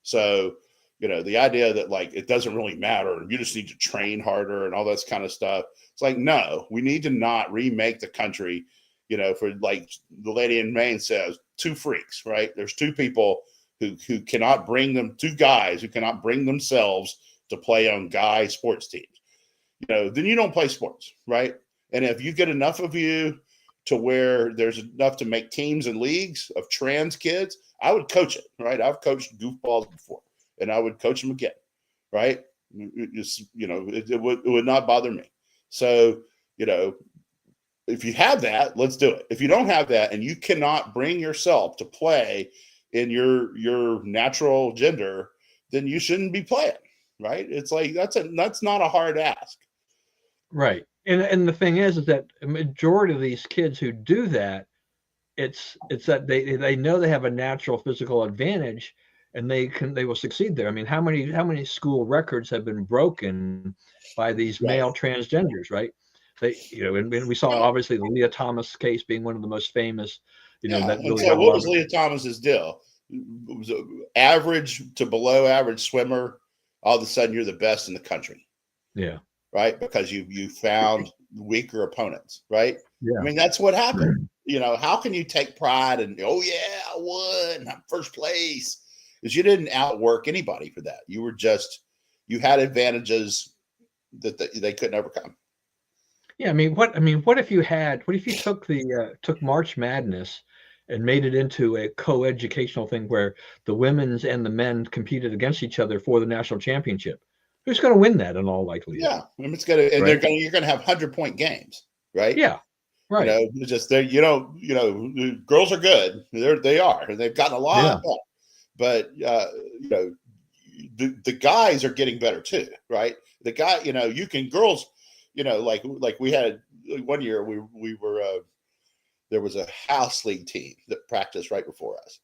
So, the idea that like it doesn't really matter, you just need to train harder and all this kind of stuff. It's like, no, we need to not remake the country, for like the lady in Maine says, 2 freaks, right? There's 2 people who cannot bring 2 guys who cannot bring themselves to play on guy sports teams. Then you don't play sports, right? And if you get enough of you to where there's enough to make teams and leagues of trans kids, I would coach it, right? I've coached goofballs before, and I would coach them again, right? It would not bother me. So, if you have that, let's do it. If you don't have that and you cannot bring yourself to play in your natural gender, then you shouldn't be playing, right? It's like that's not a hard ask. Right. And the thing is that a majority of these kids who do that, it's that they know they have a natural physical advantage and they will succeed there. I mean, how many school records have been broken by these male transgenders, right? And we saw obviously the Leah Thomas case being one of the most famous, that really so what was Leah Thomas's deal? It was average to below average swimmer. All of a sudden you're the best in the country. Yeah. Right. Because you found weaker opponents. Right. Yeah. I mean, that's what happened. How can you take pride and, oh yeah, I won, I'm first place? Because you didn't outwork anybody for that. You had advantages that they couldn't overcome. Yeah, what if you took March Madness and made it into a co-educational thing where the women's and the men competed against each other for the national championship? Who's going to win that in all likelihood? Yeah, it's gonna, and right? You're gonna have 100-point games, right? Yeah, right. Just they, the girls are good. They are, and they've gotten a lot better. But the guys are getting better too, right? The guy, girls. Like we had one year, we were there was a house league team that practiced right before us,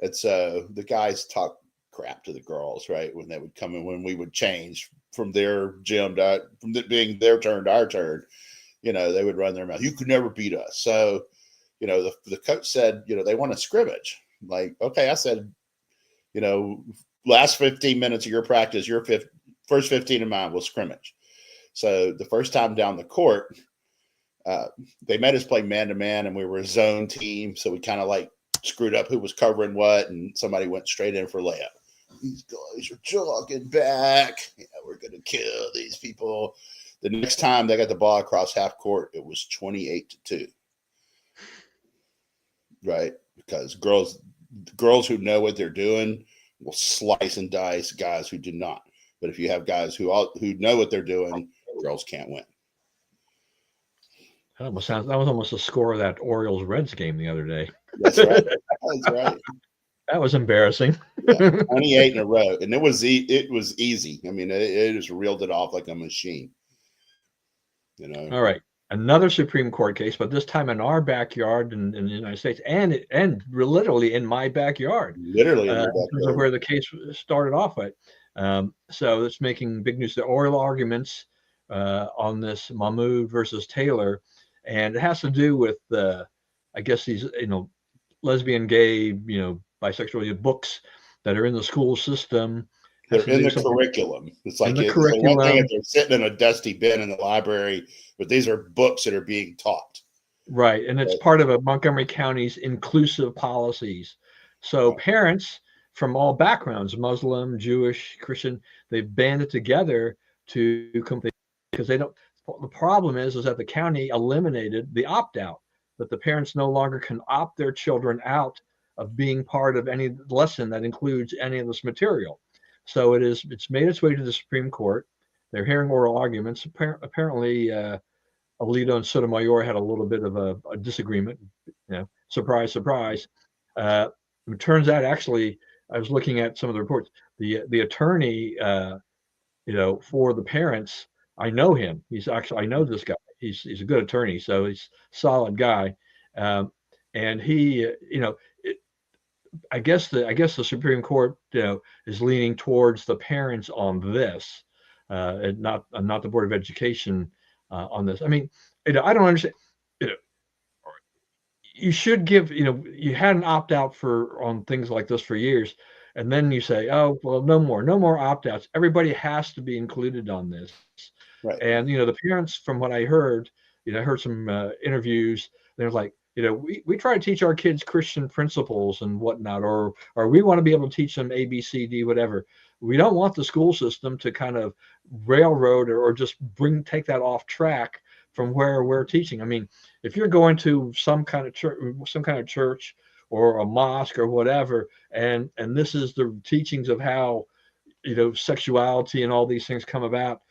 and so the guys talked crap to the girls, right? When they would come in, when we would change from their gym from it being their turn to our turn, they would run their mouth. You could never beat us. So, the coach said, they want a scrimmage. Like, okay, I said, last 15 minutes of your practice, your first 15 of mine will scrimmage. So the first time down the court, they made us play man-to-man, and we were a zone team. So we kind of like screwed up who was covering what, and somebody went straight in for layup. These guys are jogging back. We're going to kill these people. The next time they got the ball across half court, it was 28-2. Right? Because girls who know what they're doing will slice and dice guys who do not. But if you have guys who know what they're doing, girls can't win. That was almost the score of that Orioles-Reds game the other day. That's right. That's right. That was embarrassing. 28 in a row, and it was easy. I mean, it just reeled it off like a machine. All right, another Supreme Court case, but this time in our backyard in the United States, and literally in my backyard. Literally in your backyard. Where the case started off at. So it's making big news. The oral arguments on this Mahmoud versus Taylor, and it has to do with I guess these lesbian, gay, bisexual books that are in the school system. They're in the curriculum. It's like it's one thing if they're sitting in a dusty bin in the library, but these are books that are being taught. Right, and it's part of Montgomery County's inclusive policies. So parents from all backgrounds, Muslim, Jewish, Christian, they've banded together to complete, because they don't. The problem is that the county eliminated the opt-out, that the parents no longer can opt their children out of being part of any lesson that includes any of this material. So it's made its way to the Supreme Court. They're hearing oral arguments. Apparently, Alito and Sotomayor had a little bit of a disagreement. surprise, surprise. It turns out, actually, I was looking at some of the reports. The attorney, for the parents, I know him. I know this guy. He's a good attorney, so he's a solid guy. Um, and he, I guess the Supreme Court, is leaning towards the parents on this, and not the Board of Education on this. I mean, I don't understand. You know, you should give. You had an opt out for on things like this for years, and then you say, oh well, no more opt outs. Everybody has to be included on this. Right. And the parents, from what I heard, I heard some interviews. They're like, we try to teach our kids Christian principles and whatnot, or we want to be able to teach them A, B, C, D, whatever. We don't want the school system to kind of railroad or just take that off track from where we're teaching. I mean, if you're going to some kind of church or a mosque or whatever, and this is the teachings of how sexuality and all these things come about,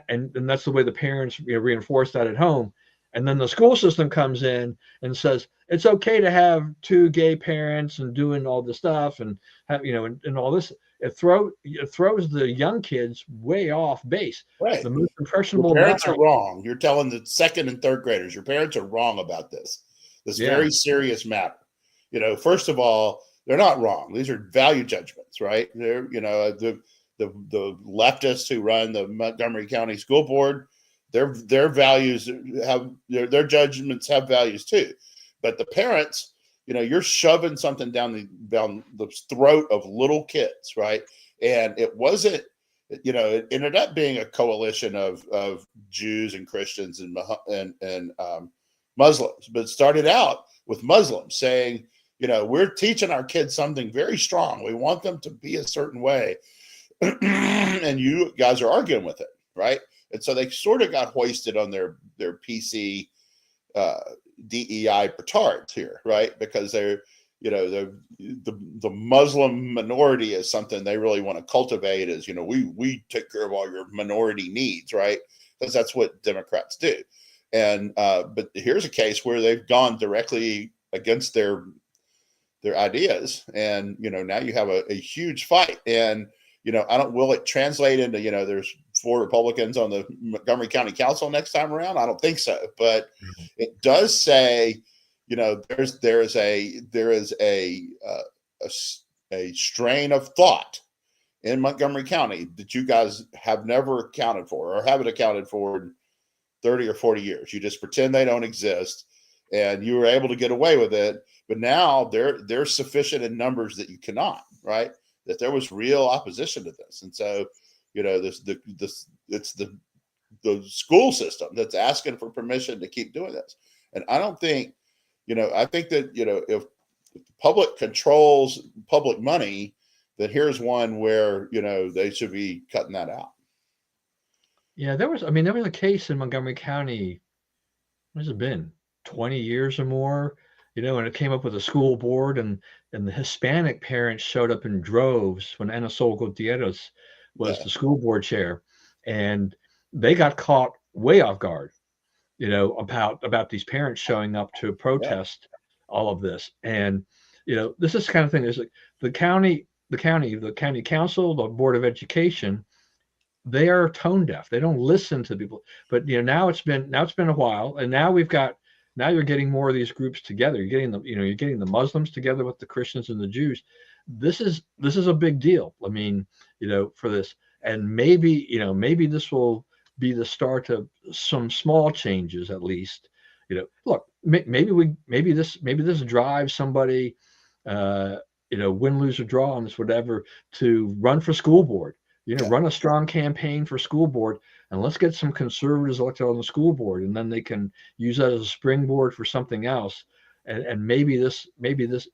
and that's the way the parents reinforce that at home, and then the school system comes in and says it's okay to have two gay parents and doing all this stuff and have and all this. It throws the young kids way off base. Right. The most Your impressionable parents mind. are wrong. You're telling the second and third graders, your parents are wrong about this Yeah. very serious matter. First of all, they're not wrong. These are value judgments, right? They're, the leftists who run the Montgomery County School Board, their values have their judgments have values too. But the parents, you're shoving something down the throat of little kids, right? And it wasn't, it ended up being a coalition of Jews and Christians and Muslims, but it started out with Muslims saying, we're teaching our kids something very strong. We want them to be a certain way. And you guys are arguing with it, right? And so they sort of got hoisted on their PC DEI petards here, right? Because they're, the Muslim minority is something they really want to cultivate as, we take care of all your minority needs, right? Because that's what Democrats do. And but here's a case where they've gone directly against their ideas, and now you have a huge fight. And will it translate into there's 4 Republicans on the Montgomery County Council next time around? I don't think so, but it does say there is a strain of thought in Montgomery County that you guys have never accounted for, or haven't accounted for in 30 or 40 years. You just pretend they don't exist, and you were able to get away with it. But now they're sufficient in numbers that you cannot, right? That there was real opposition to this. And so, it's the school system that's asking for permission to keep doing this. And I don't think, I think that, if the public controls public money, that here's one where, they should be cutting that out. Yeah, there was a case in Montgomery County. What has it been? 20 years or more, and it came up with a school board, and the Hispanic parents showed up in droves when Ana Sol Gutierrez was the school board chair, and they got caught way off guard, about these parents showing up to protest all of this. And this is the kind of thing. Is like the county council, the Board of Education, they are tone deaf. They don't listen to people. But now it's been a while, and now you're getting more of these groups together. You're getting the Muslims together with the Christians and the Jews. This is a big deal. I mean, for this, and maybe this will be the start of some small changes, at least. Look, maybe this drives somebody, win, lose, or draw on this, whatever, to run for school board. Run a strong campaign for school board, and let's get some conservatives elected on the school board, and then they can use that as a springboard for something else. And maybe this is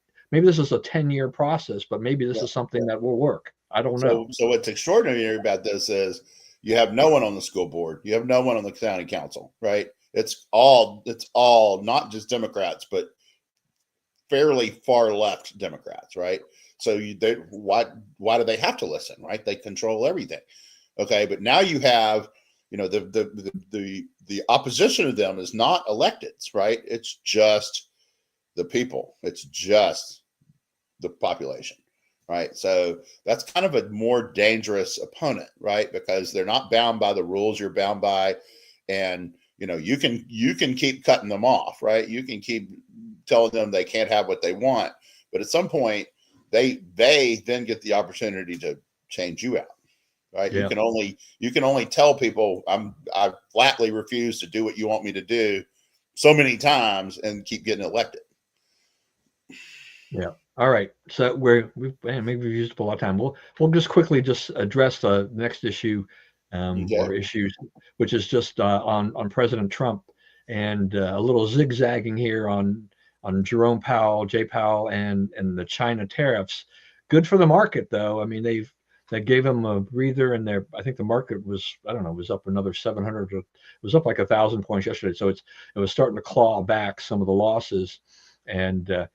a 10-year process, but maybe this is something that will work. I don't know. So what's extraordinary about this is you have no one on the school board. You have no one on the county council, right? It's all not just Democrats, but fairly far left Democrats, right? So why do they have to listen, right? They control everything. Okay, but now you have, the opposition to them is not electeds, right? It's just the people. It's just the population, right? So that's kind of a more dangerous opponent, right? Because they're not bound by the rules you're bound by, and you can keep cutting them off, right? You can keep telling them they can't have what they want, but at some point they then get the opportunity to change you out, right? Yeah. You can only tell people I flatly refuse to do what you want me to do so many times and keep getting elected. Yeah. All right. So maybe we've used up a lot of time. We'll just quickly just address the next issue, Okay. or issues, which is just on President Trump, and a little zigzagging here on Jerome Powell, Jay Powell, and the China tariffs. Good for the market, though. I mean, they gave him a breather, and I think the market was, I don't know, was up another 700. It was up like 1,000 points yesterday. So it was starting to claw back some of the losses, and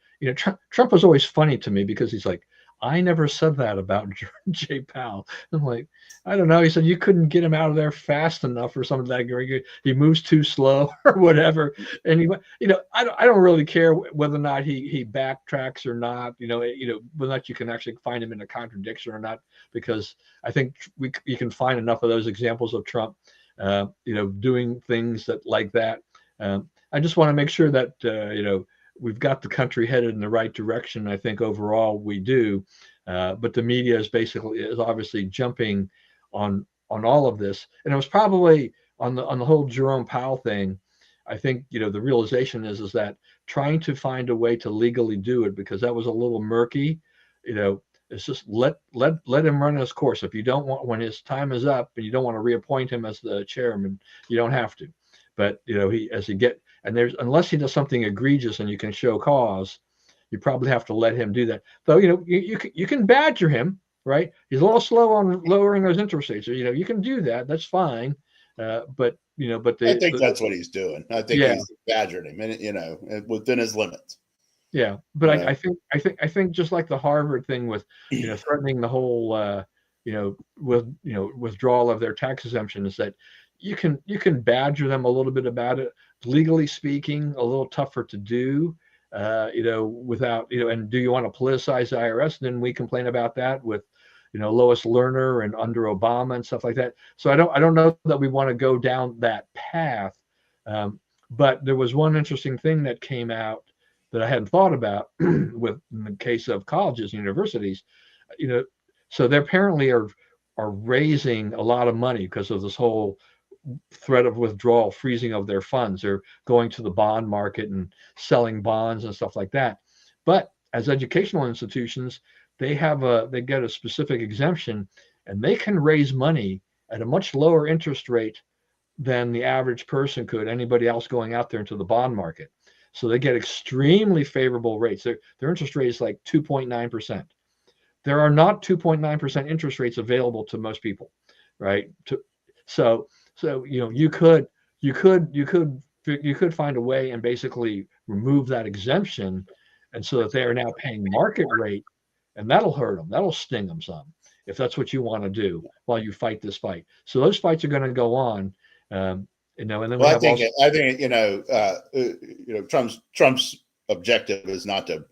Trump was always funny to me because he's like, I never said that about Jay Powell. I'm like, I don't know. He said you couldn't get him out of there fast enough or something like that. He moves too slow or whatever. And I don't really care whether or not he backtracks or not. Whether or not you can actually find him in a contradiction or not, because I think you can find enough of those examples of Trump, doing things like that. I just want to make sure that we've got the country headed in the right direction. I think overall we do, but the media is obviously jumping on all of this, and it was probably on the whole Jerome Powell thing. I think the realization is that trying to find a way to legally do it, because that was a little murky. It's just let him run his course. If you don't want, when his time is up and you don't want to reappoint him as the chairman, you don't have to. But unless he does something egregious and you can show cause, you probably have to let him do that. Though you can badger him, right? He's a little slow on lowering those interest rates. So, you can do that. That's fine. But I think that's what he's doing. I think he's badgering him, and within his limits. Yeah, but I think just like the Harvard thing with threatening the whole withdrawal of their tax exemption, is that you can badger them a little bit about it. Legally speaking, a little tougher to do, without and do you want to politicize the IRS? Then we complain about that with Lois Lerner and under Obama and stuff like that. So I don't know that we want to go down that path. But there was one interesting thing that came out that I hadn't thought about with in the case of colleges and universities. So they apparently are raising a lot of money because of this whole threat of withdrawal, freezing of their funds. They're going to the bond market and selling bonds and stuff like that. But as educational institutions, they get a specific exemption, and they can raise money at a much lower interest rate than the average person could, anybody else going out there into the bond market. So they get extremely favorable rates. Their interest rate is like 2.9%. There are not 2.9% interest rates available to most people, right? So you could find a way and basically remove that exemption, and so that they are now paying market rate, and that'll hurt them. That'll sting them some if that's what you want to do while you fight this fight. So those fights are going to go on. And then I think Trump's objective is not to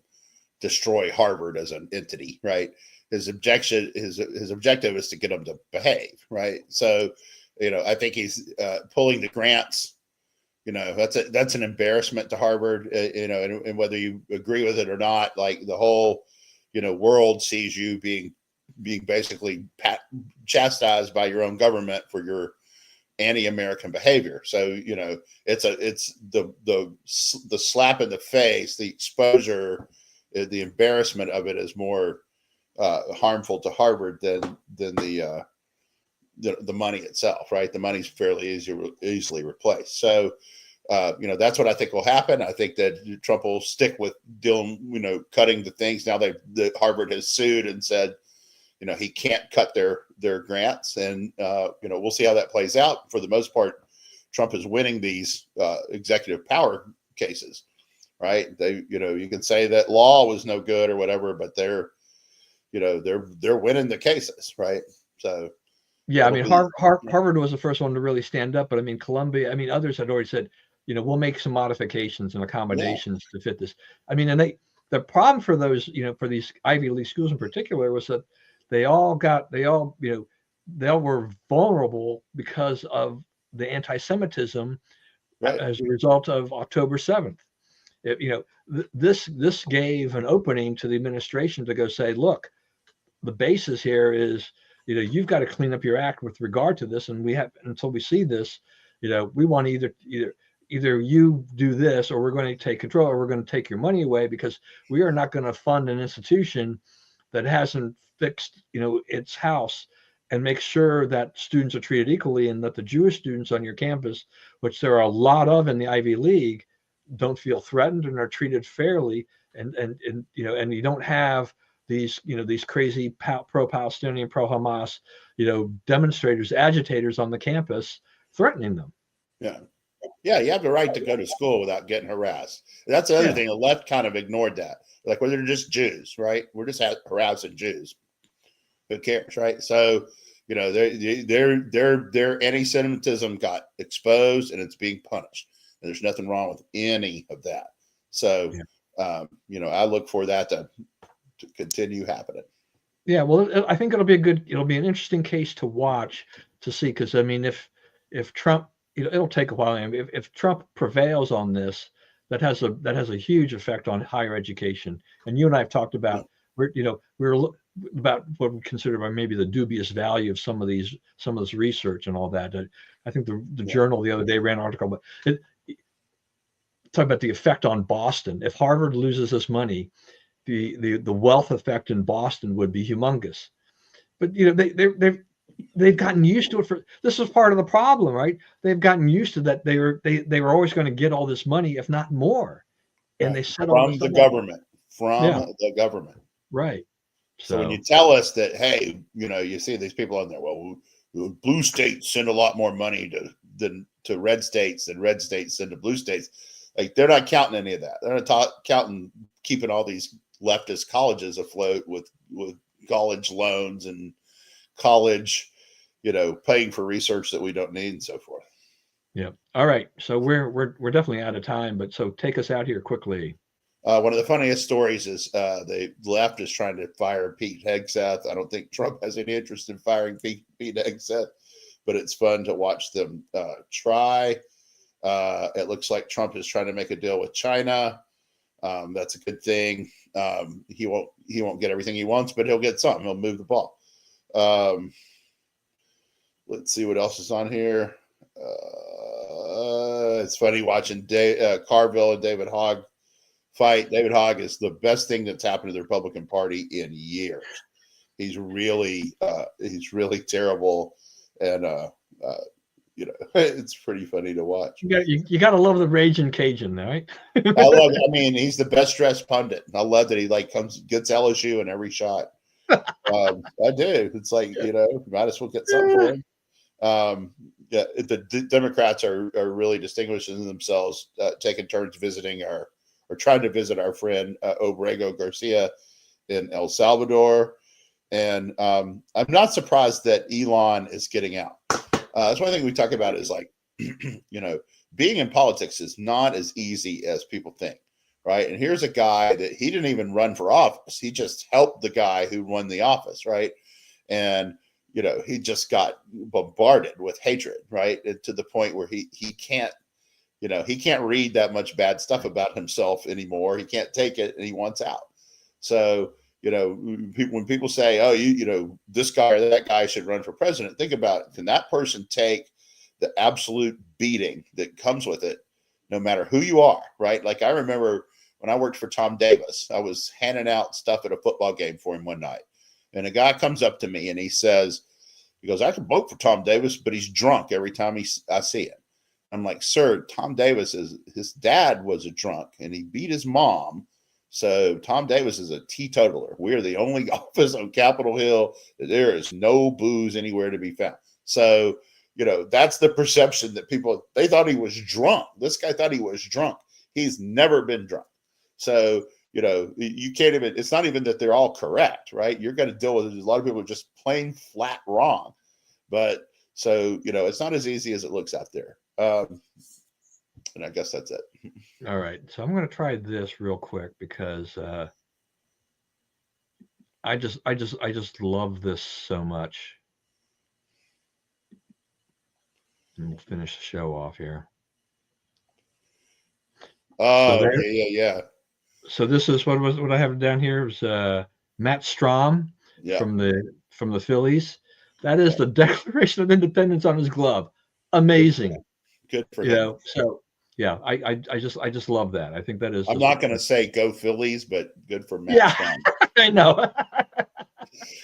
destroy Harvard as an entity, right? His objective is to get them to behave, right? So, I think he's pulling the grants. That's an embarrassment to Harvard. And whether you agree with it or not, like the whole world sees you being basically chastised by your own government for your anti-American behavior. So it's the slap in the face, the exposure, the embarrassment of it is more harmful to Harvard than the money itself, right? The money's fairly easily replaced. So that's what I think will happen. I think that Trump will stick with dealing, cutting the things. Now that Harvard has sued and said he can't cut their grants, and we'll see how that plays out. For the most part, Trump is winning these executive power cases, right? You can say that law was no good or whatever, but they're winning the cases, right? So yeah, I mean, Harvard was the first one to really stand up, but I mean, Columbia, I mean, others had already said we'll make some modifications and Yeah, accommodations to fit this. I mean, and the problem for those, for these Ivy League schools in particular was that they all were vulnerable because of the anti-Semitism right. as a result of October 7th. This gave an opening to the administration to go say, look, the basis here is, you've got to clean up your act with regard to this, and we have until we see this, we want either you do this, or we're going to take control, or we're going to take your money away, because we are not going to fund an institution that hasn't fixed, its house and make sure that students are treated equally, and that the Jewish students on your campus, which there are a lot of in the Ivy League, don't feel threatened and are treated fairly, and you don't have these crazy pro-Palestinian, pro-Hamas, demonstrators, agitators on the campus threatening them. Yeah. Yeah, you have the right to go to school without getting harassed. That's the other thing. The left kind of ignored that. Like, well, they're just Jews, right? We're just harassing Jews. Who cares, right? So, their anti-Semitism got exposed, and it's being punished. And there's nothing wrong with any of that. So, I look for that to continue happening. Yeah, well, I think it'll be an interesting case to watch, to see, because I mean, if Trump, it'll take a while. If Trump prevails on this, that has a huge effect on higher education. And you and I have talked about we're about what we consider by maybe the dubious value of some of this research and all that. I think the Journal the other day ran an article, but talk about the effect on Boston. If Harvard loses this money, the wealth effect in Boston would be humongous. But they've gotten used to it. This is part of the problem, right? They've gotten used to that. They were always going to get all this money, if not more, and right. they set from the government, the government, right? So when you tell us that, hey, you see these people on there, well, blue states send a lot more money to red states than red states send to blue states. Like, they're not counting any of that. They're not counting keeping all these leftist colleges afloat with college loans and college, paying for research that we don't need and so forth. Yeah. All right. So we're definitely out of time, but so take us out here quickly. One of the funniest stories is the left is trying to fire Pete Hegseth. I don't think Trump has any interest in firing Pete Hegseth, but it's fun to watch them try. It looks like Trump is trying to make a deal with China. That's a good thing. He won't get everything he wants, but he'll get something. He'll move the ball. Let's see what else is on here. It's funny watching Carville and David Hogg fight. David Hogg is the best thing that's happened to the Republican Party in years. He's really terrible, and it's pretty funny to watch. You got to love the raging Cajun, right? I mean, he's the best dressed pundit. I love that he gets LSU in every shot. I do. It's like, might as well get something for him. The Democrats are really distinguishing themselves, taking turns visiting or trying to visit our friend Obrego Garcia in El Salvador. And I'm not surprised that Elon is getting out. That's one thing we talk about is like, being in politics is not as easy as people think, right? And here's a guy that he didn't even run for office. He just helped the guy who won the office, right? And, he just got bombarded with hatred, right? And to the point where he can't, he can't read that much bad stuff about himself anymore. He can't take it, and he wants out. So, when people say, oh, this guy or that guy should run for president, think about it. Can that person take the absolute beating that comes with it, no matter who you are, right? Like, I remember when I worked for Tom Davis, I was handing out stuff at a football game for him one night. And a guy comes up to me and he goes, I can vote for Tom Davis, but he's drunk every time I see him. I'm like, sir, Tom Davis his dad was a drunk and he beat his mom. So Tom Davis is a teetotaler. We are the only office on Capitol Hill that there is no booze anywhere to be found. So, that's the perception that they thought he was drunk. This guy thought he was drunk. He's never been drunk. So, you can't even, it's not even that they're all correct, right? You're going to deal with a lot of people just plain flat wrong. But so, it's not as easy as it looks out there. And I guess that's it. All right. So I'm going to try this real quick because I just love this so much. And we'll finish the show off here. Oh, so yeah. So this is what I have down here is Matt Strom Yeah. from the Phillies. That is the Declaration of Independence on his glove. Amazing. Good for You him. know, so yeah, I just love that. I think that is. I'm not going to say go Phillies, but good for Matt. Yeah, I know.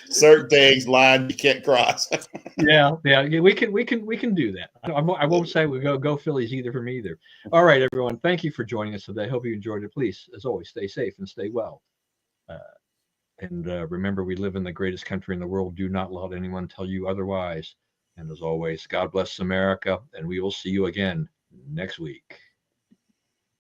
Certain things, line you can't cross. yeah, we can do that. I won't say we go Phillies either for me either. All right, everyone. Thank you for joining us today. Hope you enjoyed it. Please, as always, stay safe and stay well. And remember, we live in the greatest country in the world. Do not let anyone tell you otherwise. And as always, God bless America, and we will see you again next week.